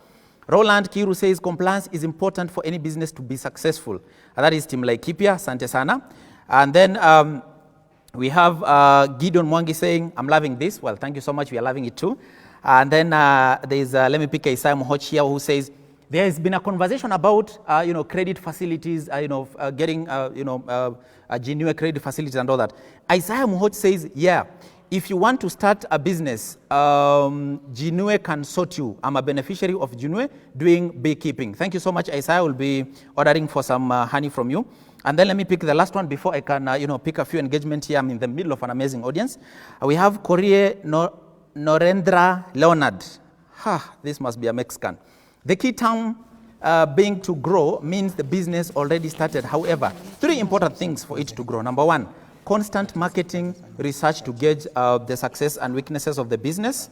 Roland Kiru says, compliance is important for any business to be successful. And that is Team Laikipia, Sante Sana. And then we have Gideon Mwangi saying, I'm loving this. Well, thank you so much, we are loving it too. And then there's, let me pick Isaiah Mohoch here who says, there has been a conversation about, credit facilities, getting, genuine credit facilities and all that. Isaiah Mohoch says, yeah, if you want to start a business, Jinue can sort you. I'm a beneficiary of Jinue doing beekeeping. Thank you so much, Isaiah. I will be ordering for some honey from you. And then let me pick the last one before I can, pick a few engagement here. I'm in the middle of an amazing audience. We have Korea Norendra Leonard. This must be a Mexican. The key term being to grow means the business already started. However, 3 important things for it to grow. Number 1, constant marketing research to gauge the success and weaknesses of the business.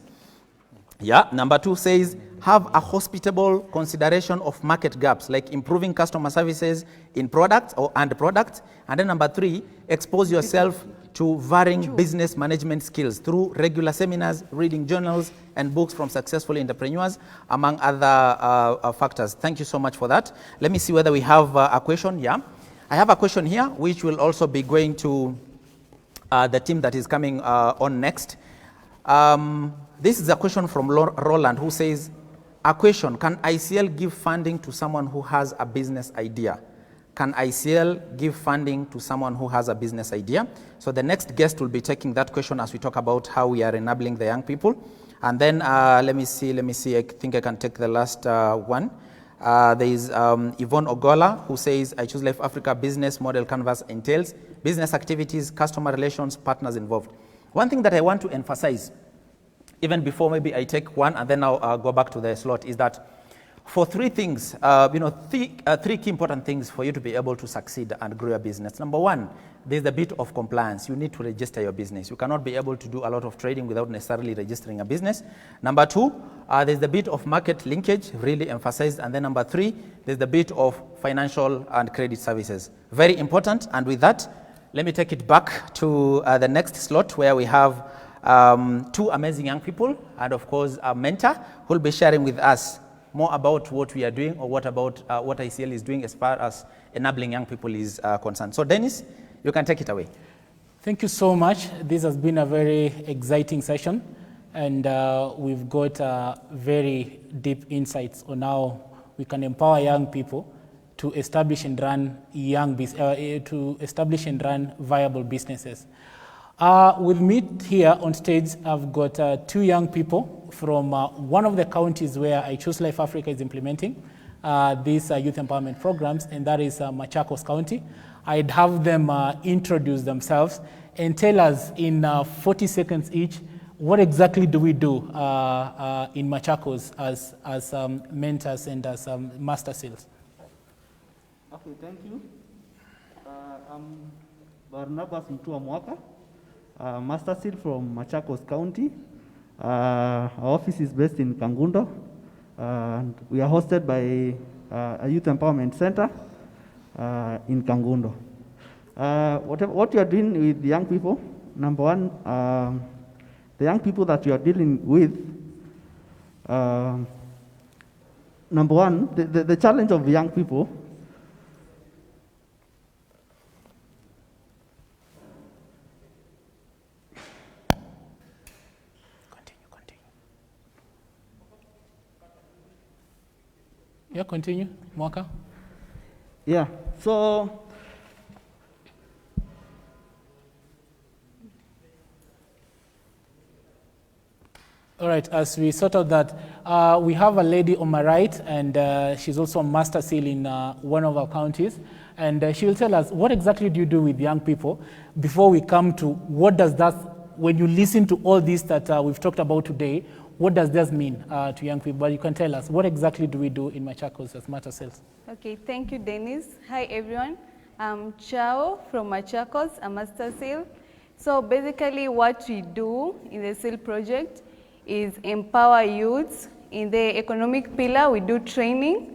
Yeah. Number 2 says, have a hospitable consideration of market gaps, like improving customer services in products and products. And then number 3, expose yourself to varying business management skills through regular seminars, reading journals and books from successful entrepreneurs, among other factors. Thank you so much for that. Let me see whether we have a question. Yeah. I have a question here, which will also be going to the team that is coming on next. This is a question from Roland, who says, a question, can ICL give funding to someone who has a business idea? Can ICL give funding to someone who has a business idea? So the next guest will be taking that question as we talk about how we are enabling the young people. And then let me see, I think I can take the last one. There is Yvonne Ogola, who says, I Choose Life Africa business model canvas entails business activities, customer relations, partners involved. One thing that I want to emphasize, even before maybe I take one and then I'll go back to the slot, is that for 3 things, 3 key important things for you to be able to succeed and grow your business. Number 1, there's a bit of compliance. You need to register your business. You cannot be able to do a lot of trading without necessarily registering a business. Number 2, there's the bit of market linkage, really emphasized. And then number 3, there's the bit of financial and credit services. Very important. And with that, let me take it back to the next slot where we have 2 amazing young people and of course a mentor who will be sharing with us more about what we are doing or what ICL is doing as far as enabling young people is concerned. So Dennis, you can take it away. Thank you so much. This has been a very exciting session, and we've got very deep insights on how we can empower young people to establish and run viable businesses. With me here on stage, I've got 2 young people from one of the counties where I Choose Life Africa is implementing these youth empowerment programs, and that is Machakos County. I'd have them introduce themselves and tell us in 40 seconds each, what exactly do we do in Machakos as mentors and as master seals? Okay, thank you. I'm Barnabas Mtua Mwaka, master seal from Machakos County. Our office is based in Kangundo, and we are hosted by a youth empowerment center in Kangundo. What you are doing with the young people, number one, the young people that you are dealing with, number one, the challenge of the young people, Yeah, continue, Mwaka. Yeah, so all right, as we sort out that, we have a lady on my right, and she's also a master seal in one of our counties, and she will tell us what exactly do you do with young people before we come to what does that, when you listen to all this that we've talked about today, what does this mean to young people? But you can tell us, what exactly do we do in Machakos as master seals? Okay, thank you, Dennis. Hi, everyone. I'm Chao from Machakos, a master seal. So basically what we do in the seal project is empower youths. In the economic pillar, we do training.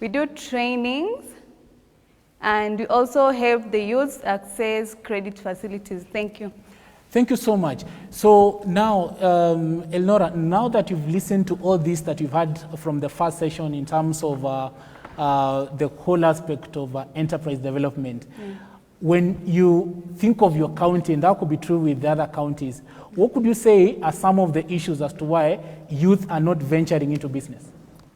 We do trainings, and we also help the youths access credit facilities. Thank you. Thank you so much. So now, Elnora, now that you've listened to all this that you've had from the first session in terms of the whole aspect of enterprise development, when you think of your county, and that could be true with the other counties, what could you say are some of the issues as to why youth are not venturing into business?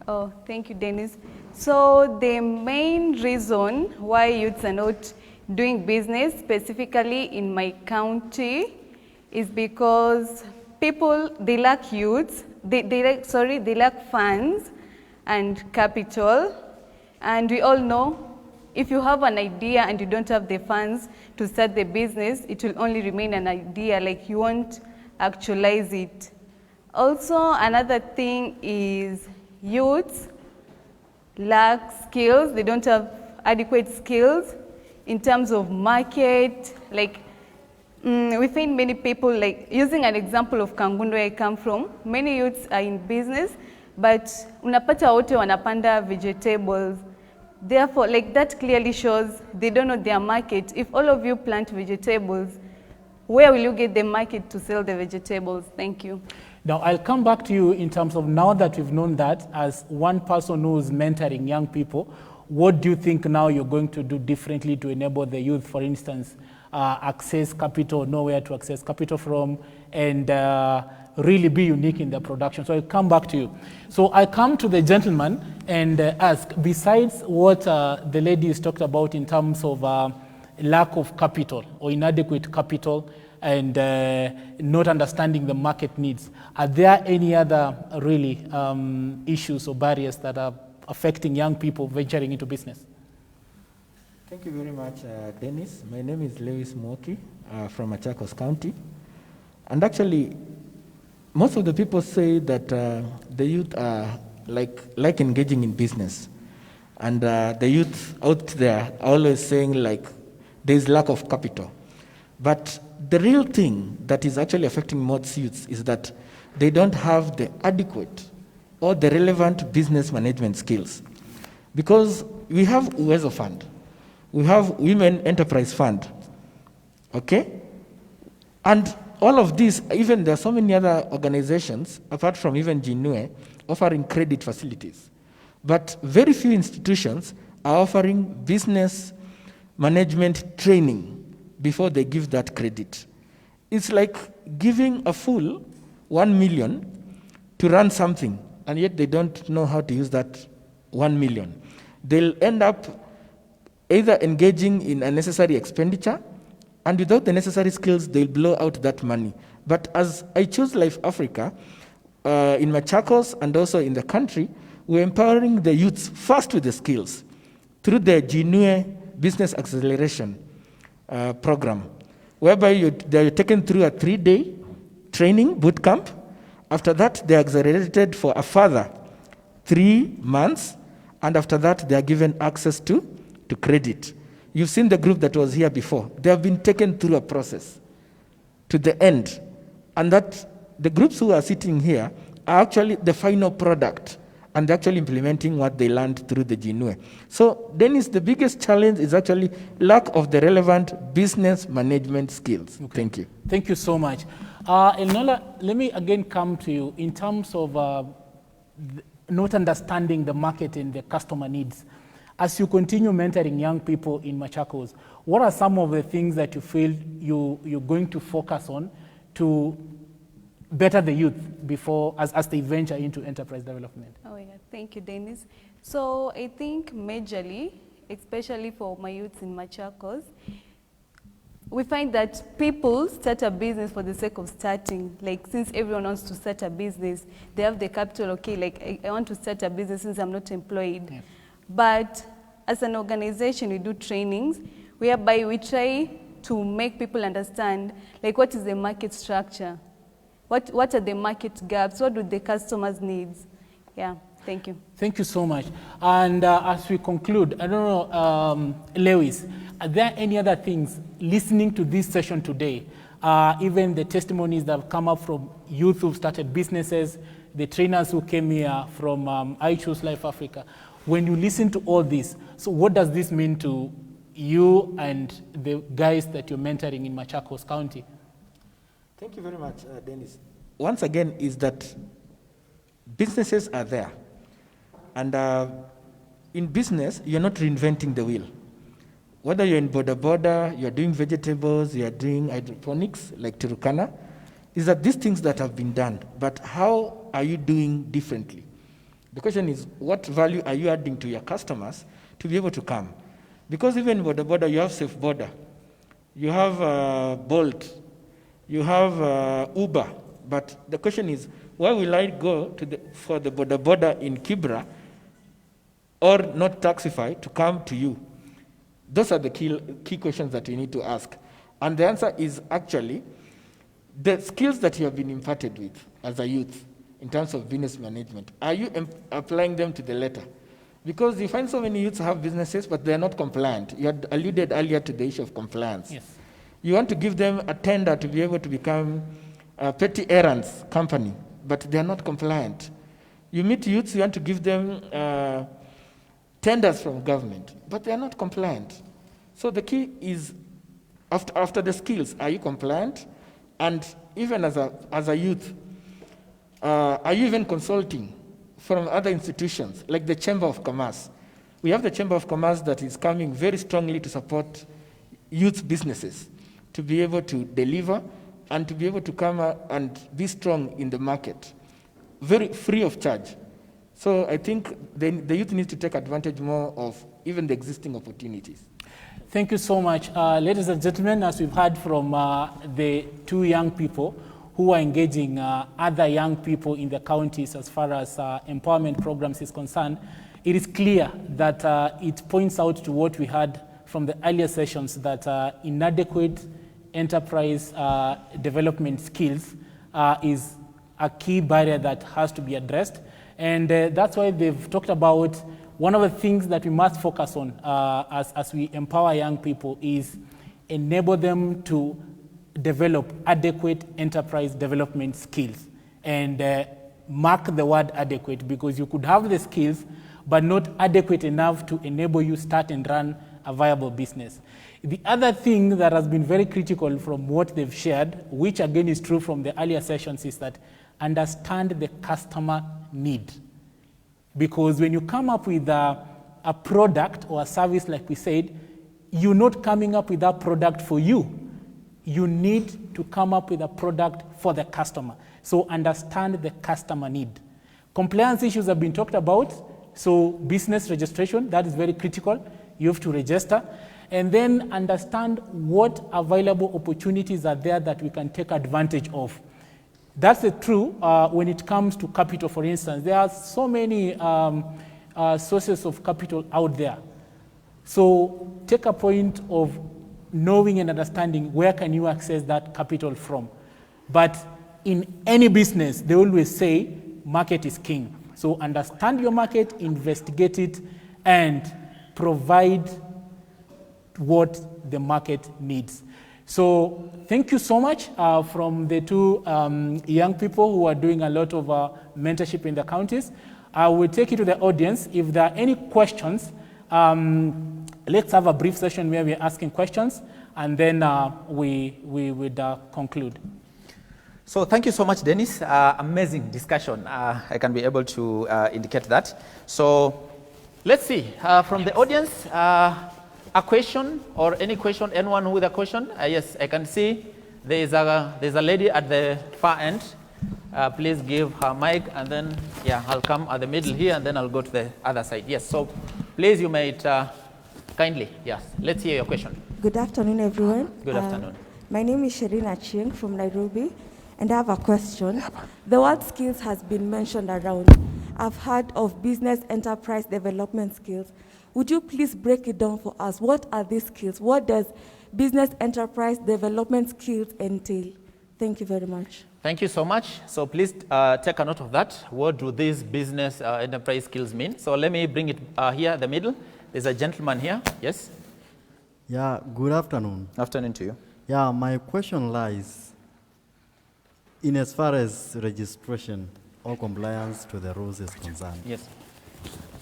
Oh, thank you, Dennis. So the main reason why youths are not doing business, specifically in my county, is because people, they lack youths, they lack funds and capital. And we all know, if you have an idea and you don't have the funds to start the business, it will only remain an idea, like you won't actualize it. Also, another thing is youths lack skills. They don't have adequate skills in terms of market. Like, we find many people, like using an example of Kangundo where I come from, many youths are in business, but unapata wote wanapanda vegetables. Therefore, like that clearly shows they don't know their market. If all of you plant vegetables, where will you get the market to sell the vegetables? Thank you. Now, I'll come back to you in terms of now that we've known that, as one person who's mentoring young people, what do you think now you're going to do differently to enable the youth, for instance, access capital, know where to access capital from, and really be unique in their production? So I'll come back to you. So I come to the gentleman and ask, besides what the ladies talked about in terms of lack of capital or inadequate capital and not understanding the market needs, are there any other really issues or barriers that are affecting young people venturing into business? Thank you very much, Dennis. My name is Lewis Mwoki from Machakos County. And actually, most of the people say that the youth are like engaging in business. And the youth out there are always saying like there's lack of capital. But the real thing that is actually affecting most youths is that they don't have the adequate or the relevant business management skills. Because we have Uwezo Fund, we have Women Enterprise Fund, okay? And all of these, even there are so many other organizations, apart from even Jinue, offering credit facilities. But very few institutions are offering business management training before they give that credit. It's like giving a fool 1 million to run something, and yet they don't know how to use that 1 million. They'll end up either engaging in unnecessary expenditure, and without the necessary skills, they'll blow out that money. But as I Choose Life Africa, in Machakos and also in the country, we're empowering the youths first with the skills through the Jinue Business Acceleration program, whereby they're taken through a 3-day training boot camp. After that, they're accelerated for a further 3 months, and after that, they are given access to credit. You've seen the group that was here before. They have been taken through a process to the end, and that the groups who are sitting here are actually the final product, and they're actually implementing what they learned through the Jinue. So, Dennis, the biggest challenge is actually lack of the relevant business management skills. Okay. Thank you. Thank you so much. Elnola, let me again come to you in terms of not understanding the market and the customer needs. As you continue mentoring young people in Machakos, what are some of the things that you feel you're going to focus on to better the youth before, as they venture into enterprise development? Oh yeah, thank you, Dennis. So I think majorly, especially for my youths in Machakos, we find that people start a business for the sake of starting. Like, since everyone wants to start a business, they have the capital, okay, like I want to start a business since I'm not employed. Yeah. But as an organization, we do trainings whereby we try to make people understand, like, what is the market structure? What are the market gaps? What do the customers need? Yeah, thank you. Thank you so much. And as we conclude, I don't know, Lewis, are there any other things listening to this session today, even the testimonies that have come up from youth who've started businesses, the trainers who came here from I Choose Life Africa, when you listen to all this, so what does this mean to you and the guys that you're mentoring in Machakos County? Thank you very much, Dennis. Once again, is that businesses are there. And in business, you're not reinventing the wheel. Whether you're in border, you're doing vegetables, you're doing hydroponics, like Turkana, is that these things that have been done, but how are you doing differently? The question is, what value are you adding to your customers to be able to come? Because even border, you have Safe Border, you have Bolt, you have Uber, but the question is, why will I go for the border in Kibra or not Taxify to come to you? Those are the key questions that you need to ask. And the answer is actually the skills that you have been imparted with as a youth in terms of business management. Are you applying them to the letter? Because you find so many youths have businesses, but they are not compliant. You had alluded earlier to the issue of compliance. Yes. You want to give them a tender to be able to become a petty errands company, but they are not compliant. You meet youths, you want to give them tenders from government, but they are not compliant. So the key is, after the skills, are you compliant? And even as a youth, are you even consulting from other institutions, like the Chamber of Commerce? We have the Chamber of Commerce that is coming very strongly to support youth businesses, to be able to deliver and to be able to come and be strong in the market, very free of charge. So I think the youth needs to take advantage more of even the existing opportunities. Thank you so much. Ladies and gentlemen, as we've heard from the two young people who are engaging other young people in the counties as far as empowerment programs is concerned, it is clear that it points out to what we had from the earlier sessions, that inadequate enterprise development skills is a key barrier that has to be addressed. And that's why they've talked about one of the things that we must focus on as we empower young people is enable them to develop adequate enterprise development skills. And mark the word adequate, because you could have the skills, but not adequate enough to enable you start and run a viable business. The other thing that has been very critical from what they've shared, which again is true from the earlier sessions, is that understand the customer need. Because when you come up with a product or a service, like we said, you're not coming up with that product for you. You need to come up with a product for the customer. So understand the customer need. Compliance issues have been talked about. So business registration, that is very critical. You have to register and then understand what available opportunities are there that we can take advantage of. That's true when it comes to capital, for instance. There are so many sources of capital out there. So take a point of knowing and understanding where can you access that capital from. But in any business, they always say market is king. So understand your market, investigate it, and provide what the market needs. So thank you so much from the two young people who are doing a lot of mentorship in the counties. I will take you to the audience. If there are any questions, let's have a brief session where we're asking questions, and then we would conclude. So thank you so much, Dennis. Amazing discussion. I can be able to indicate that. So let's see, from the audience, a question or any question, anyone with a question? Yes, I can see there's a lady at the far end. Please give her mic, and then, yeah, I'll come at the middle here, and then I'll go to the other side. Yes, so please, you may kindly, yes. Let's hear your question. Good afternoon, everyone. Good afternoon. My name is Sherina Chieng from Nairobi, and I have a question. The word skills has been mentioned around. I've heard of business enterprise development skills. Would you please break it down for us? What are these skills? What does business enterprise development skills entail? Thank you very much. Thank you so much. So please take a note of that. What do these business enterprise skills mean? So let me bring it here at the middle. There's a gentleman here. Yes? Yeah, good afternoon. Afternoon to you. Yeah, my question lies in as far as registration or compliance to the rules is concerned. Yes.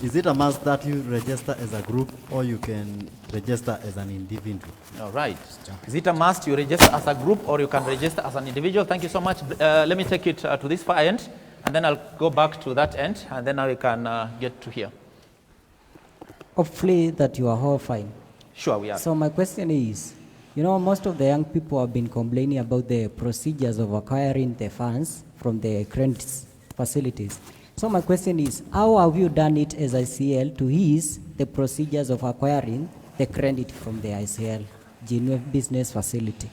Is it a must that you register as a group, or you can register as an individual? All right. Is it a must you register as a group, or you can register as an individual? Thank you so much. Let me take it to this far end, and then I'll go back to that end, and then now we can get to here. Hopefully that you are all fine. Sure, we are. So my question is, most of the young people have been complaining about the procedures of acquiring the funds from the credit facilities. So my question is, how have you done it as ICL to ease the procedures of acquiring the credit from the ICL genuine business facility?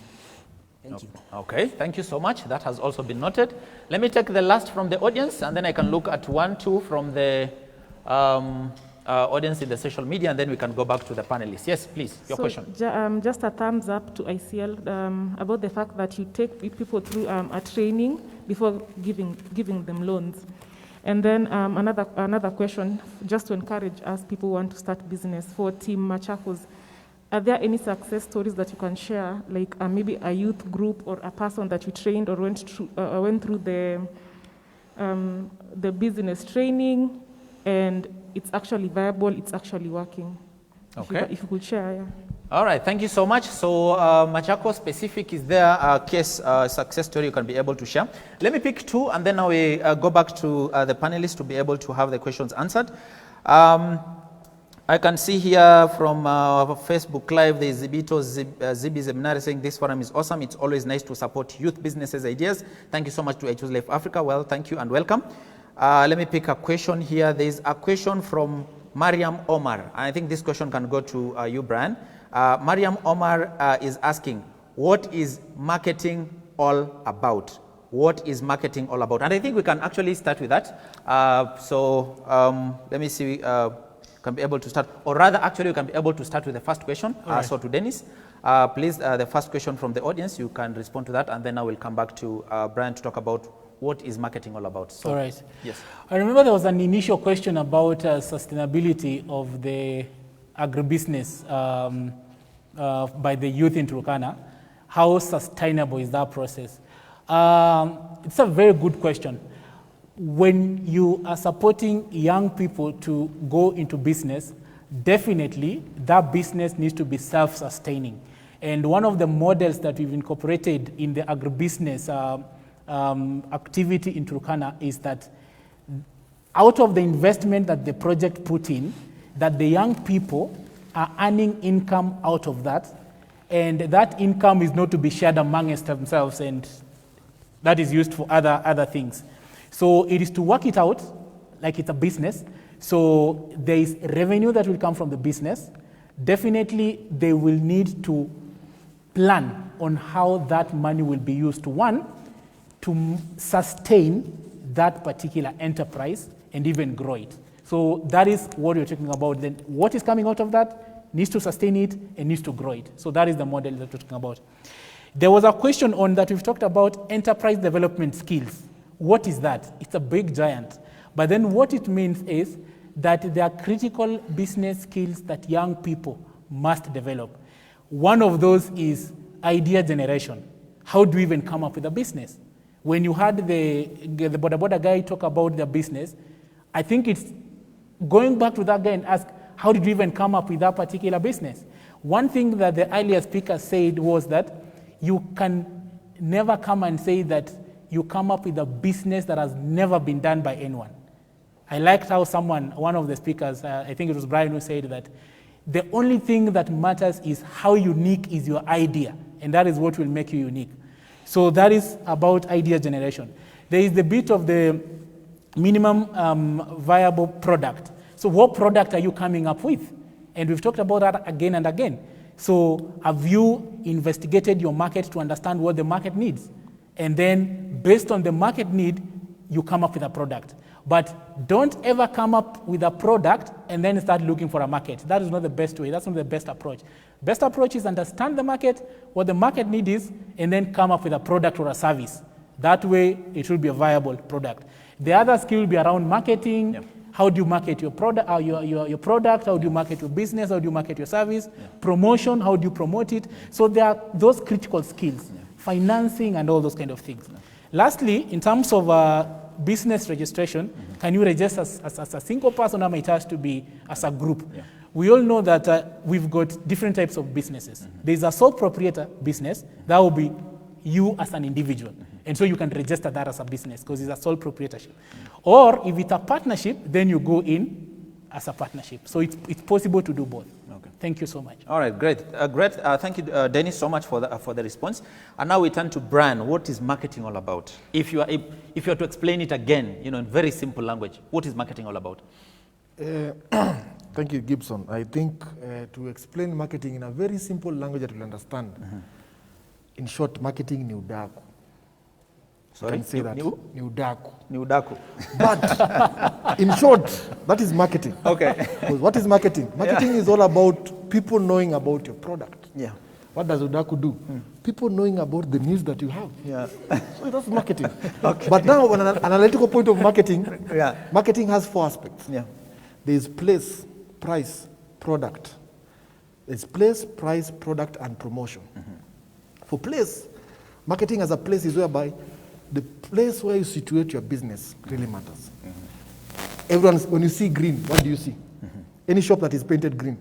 Thank you. Okay, thank you so much. That has also been noted. Let me take the last from the audience, and then I can look at 1, 2 from the audience in the social media, and then we can go back to the panelists. Yes, please, your question. Just a thumbs up to ICL about the fact that you take people through a training before giving them loans. And then another question, just to encourage us, people who want to start business for Team Machakos. Are there any success stories that you can share, like maybe a youth group or a person that you trained or went through the business training, and it's actually viable, it's actually working? Okay. If you could share, yeah. All right, thank you so much. So Machakos specific, is there a case success story you can be able to share? Let me pick 2, and then now we go back to the panelists to be able to have the questions answered. I can see here from Facebook Live, the Zibito Zibi Zeminari saying this forum is awesome. It's always nice to support youth businesses ideas. Thank you so much to I Choose Life Africa. Well, thank you and welcome. Let me pick a question here. There's a question from Mariam Omar. I think this question can go to you, Brian. Mariam Omar is asking, what is marketing all about? What is marketing all about? And I think we can actually start with that. Let me see, can be able to start, or rather actually we can be able to start with the first question. Right. So to Dennis, please, the first question from the audience, you can respond to that, and then I will come back to Brian to talk about what is marketing all about. So, all right. Yes. I remember there was an initial question about sustainability of the agribusiness by the youth in Turkana. How sustainable is that process? It's a very good question. When you are supporting young people to go into business, definitely that business needs to be self-sustaining. And one of the models that we've incorporated in the agribusiness activity in Turkana is that out of the investment that the project put in, that the young people are earning income out of that, and that income is not to be shared amongst themselves, and that is used for other things. So it is to work it out like it's a business, So there is revenue that will come from the business. Definitely, they will need to plan on how that money will be used to, one, to sustain that particular enterprise and even grow it. So that is what you're talking about. Then what is coming out of that needs to sustain it and needs to grow it. So that is the model that we're talking about. There was a question on that we've talked about enterprise development skills. What is that? It's a big giant. But then what it means is that there are critical business skills that young people must develop. One of those is idea generation. How do you even come up with a business? When you had the Boda Boda guy talk about the business, I think it's going back to that guy and ask, how did you even come up with that particular business? One thing that the earlier speaker said was that you can never come and say that you come up with a business that has never been done by anyone. I liked how one of the speakers, I think it was Brian, who said that the only thing that matters is how unique is your idea, and that is what will make you unique. So that is about idea generation. There is the bit of the minimum viable product. So what product are you coming up with? And we've talked about that again and again. So have you investigated your market to understand what the market needs? And then based on the market need, you come up with a product. But don't ever come up with a product and then start looking for a market. That is not the best way. That's not the best approach. Best approach is understand the market, what the market need is, and then come up with a product or a service. That way, it will be a viable product. The other skill will be around marketing. Yep. How do you market your product? Your product? How do you market your business? How do you market your service? Promotion. How do you promote it? So there are those critical skills, financing, and all those kind of things. Lastly, in terms of business registration, can you register as a single person, or it has to be as a group? We all know that we've got different types of businesses. There's a sole proprietor business. That will be you as an individual. And so you can register that as a business because it's a sole proprietorship. Or if it's a partnership, then you go in as a partnership. So it's possible to do both. Okay. Thank you so much. All right, great. Thank you, Dennis, so much for the response. And now we turn to Brian. What is marketing all about? If you are to explain it again, in very simple language, what is marketing all about? Thank you, Gibson. I think to explain marketing in a very simple language that you'll understand, in short, marketing ni udaku. Sorry? Can say that. Ni udaku. Ni udaku. But in short, that is marketing. Okay. Because what is marketing? Marketing is all about people knowing about your product. Yeah. What does udaku do? People knowing about the needs that you have. Yeah. So that's marketing. Okay. But now, on an analytical point of marketing, marketing has 4 aspects. Yeah. There is place, price, product. There's place, price, product, and promotion. For place, marketing as a place is whereby the place where you situate your business really matters. Everyone, when you see green, what do you see? Any shop that is painted green?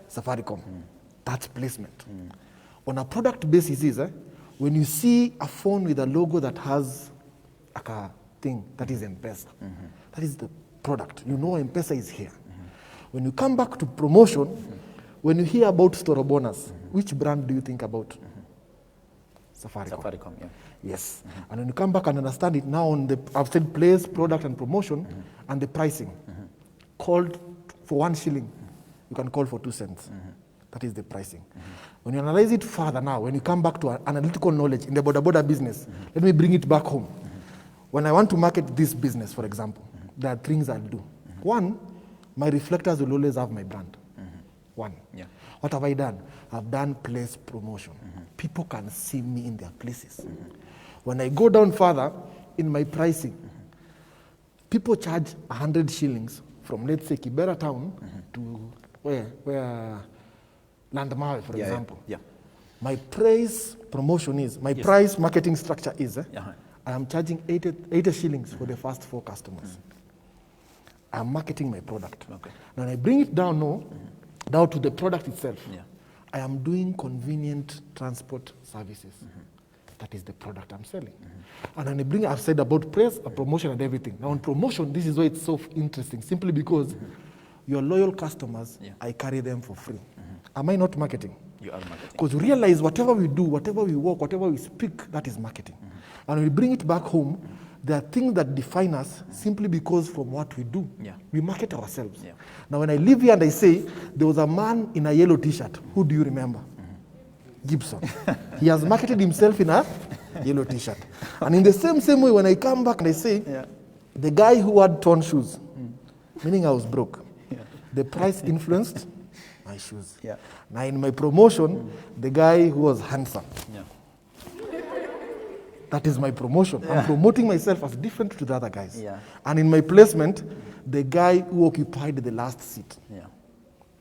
Safaricom. That's placement. On a product basis is, when you see a phone with a logo that has a thing, that is M-Pesa. That is the product. You know M-Pesa is here. When you come back to promotion, when you hear about store bonus, which brand do you think about? Safaricom. Safaricom, yeah. Yes. And when you come back and understand it now on the, I've said place, product, and promotion, and the pricing. Called for 1 shilling, you can call for 2 cents. That is the pricing. When you analyze it further now, when you come back to analytical knowledge in the Boda Boda business, let me bring it back home. When I want to market this business, for example, there are things I'll do. 1, my reflectors will always have my brand. 1. Yeah. What have I done? I've done place promotion. People can see me in their places. When I go down further in my pricing, people charge 100 shillings from, let's say, Kibera town to where Landmawe, for example. Yeah. My price promotion is, my price marketing structure is, I am charging 80 shillings for the first 4 customers. I'm marketing my product. Okay. When I bring it down down to the product itself, I am doing convenient transport services. That is the product I'm selling. And when I bring, I've said about price, promotion, and everything. Now on promotion, this is why it's so interesting, simply because your loyal customers, I carry them for free. Am I not marketing? You are marketing. Because you realize whatever we do, whatever we work, whatever we speak, that is marketing. And when we bring it back home, There are things that define us simply because from what we do. Yeah. We market ourselves. Yeah. Now, when I live here and I say, there was a man in a yellow t-shirt, who do you remember? Gibson. He has marketed himself in a yellow t-shirt. And in the same way, when I come back and I say, the guy who had torn shoes, meaning I was broke, the price influenced my shoes. Yeah. Now in my promotion, the guy who was handsome. Yeah. That is my promotion. Yeah. I'm promoting myself as different to the other guys. Yeah. And in my placement, the guy who occupied the last seat. Yeah.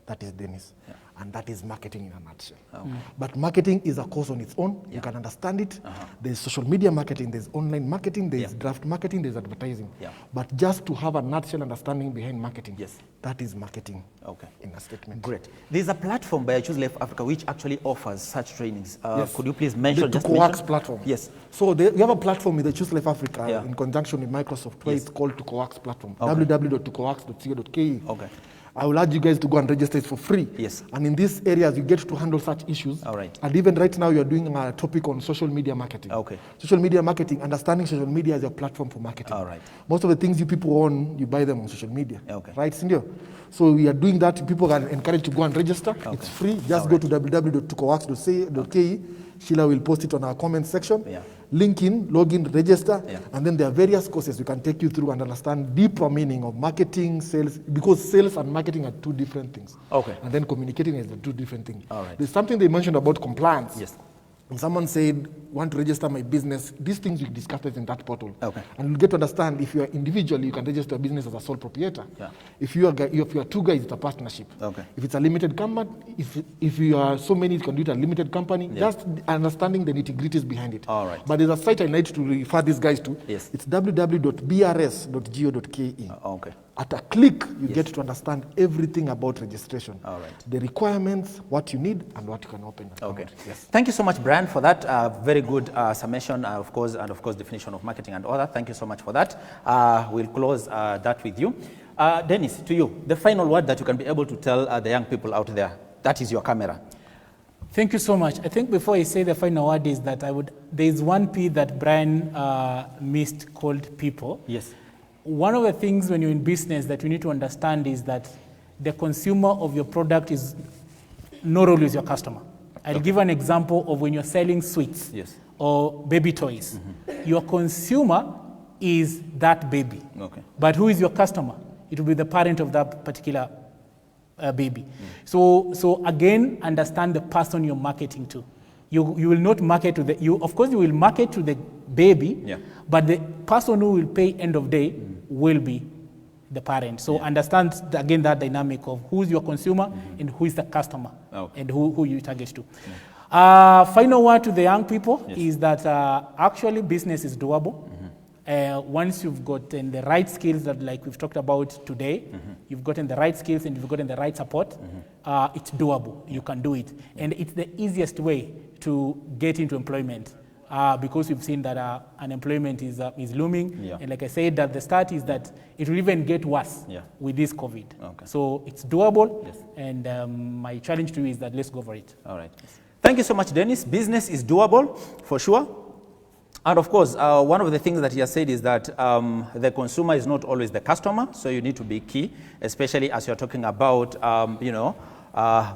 That is Dennis. Yeah. And that is marketing in a nutshell. Okay. But marketing is a course on its own. Yeah. You can understand it. There's social media marketing, there's online marketing, there's Yeah. draft marketing, there's advertising. Yeah. But just to have a nutshell understanding behind marketing, yes, that is marketing. Okay. In a statement. Great. There's a platform by Choose Life Africa which actually offers such trainings. Yes. Could you please mention The just TocoWorks mention? platform. Yes. So we have a platform with the Choose Life Africa Yeah. in conjunction with Microsoft, where Yes. it's called TocoWorks platform. Okay. www.tocoworks.co.ke. Okay. I will urge you guys to go and register it for free. Yes. And in these areas, you get to handle such issues. All right. And even right now, you're doing a topic on social media marketing. Okay. Social media marketing, understanding social media as a platform for marketing. All right. Most of the things you people own, you buy them on social media. Okay. Right, Cindy? So we are doing that. People are encouraged to go and register. Okay. It's free. Just go to www.tocoworks.co.ke. Sheila will post it on our comment section. Yeah. Link in, log in, register, Yeah. and then there are various courses we can take you through and understand deeper meaning of marketing, sales, because sales and marketing are two different things. Okay. And then communicating is the two different things. All right. There's something they mentioned about compliance. Yes. When someone said, want to register my business, these things we discussed in that portal. Okay. And you'll get to understand if you are individual, you can register a business as a sole proprietor. Yeah. If you are two guys, it's a partnership. Okay. If it's a limited company, if you are so many, you can do it a limited company. Yeah. Just understanding the nitty-gritties behind it. All right. But there's a site I need to refer these guys to. Yes. It's www.brs.go.ke. Okay. At a click, you Yes. get to understand everything about registration. All right. The requirements, what you need, and what you can open. Okay. Yes. Thank you so much, Brian, for that very good summation, of course, and of course, definition of marketing and all that. Thank you so much for that. We'll close that with you. Dennis, to you, the final word that you can be able to tell the young people out there. That is your camera. Thank you so much. I think before I say the final word is that there is one P that Brian missed called people. Yes. One of the things when you're in business that you need to understand is that the consumer of your product is not always your customer. I'll give an example of when you're selling sweets Yes. or baby toys. Your consumer is that baby. Okay. But who is your customer? It will be the parent of that particular baby. So again, understand the person you're marketing to. You will not market to of course you will market to the baby, Yeah. but the person who will pay end of day will be the parent. So understand again that dynamic of who's your consumer and who is the customer, Okay. and who you target to. Final word to the young people is that actually business is doable. Once you've gotten the right skills that like we've talked about today, you've gotten the right skills and you've gotten the right support, it's doable. You can do it. And it's the easiest way to get into employment because we've seen that unemployment is looming. Yeah. And like I said at the start is that it will even get worse Yeah. with this COVID. Okay. So it's doable. Yes. And my challenge to you is that let's go for it. All right. Thank you so much, Dennis. Business is doable, for sure. And of course, one of the things that he has said is that the consumer is not always the customer, so you need to be key, especially as you're talking about,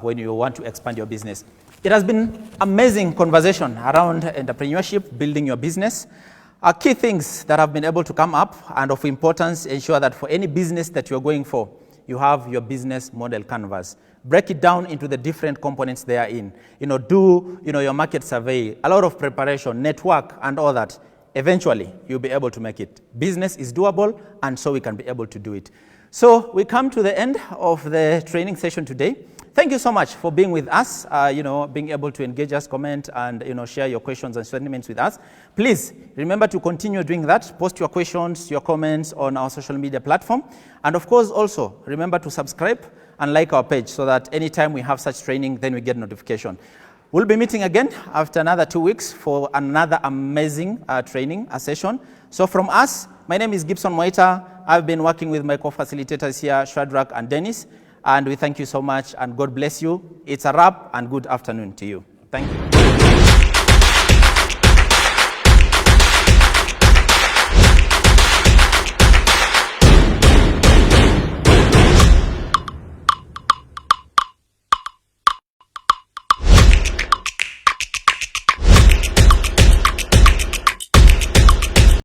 when you want to expand your business. It has been amazing conversation around entrepreneurship, building your business. Key things that have been able to come up and of importance, ensure that for any business that you're going for, you have your business model canvas. Break it down into the different components they are in. Do your market survey, a lot of preparation, network, and all that. Eventually, you'll be able to make it. Business is doable, and so we can be able to do it. So we come to the end of the training session today. Thank you so much for being with us, being able to engage us, comment, and share your questions and sentiments with us. Please remember to continue doing that. Post your questions, your comments on our social media platform. And of course, also remember to subscribe and like our page so that anytime we have such training, then we get notification. We'll be meeting again after another 2 weeks for another amazing training session. So from us, my name is Gibson Moita. I've been working with my co-facilitators here, Shadrach and Dennis. And we thank you so much, and God bless you. It's a wrap, and good afternoon to you. Thank you.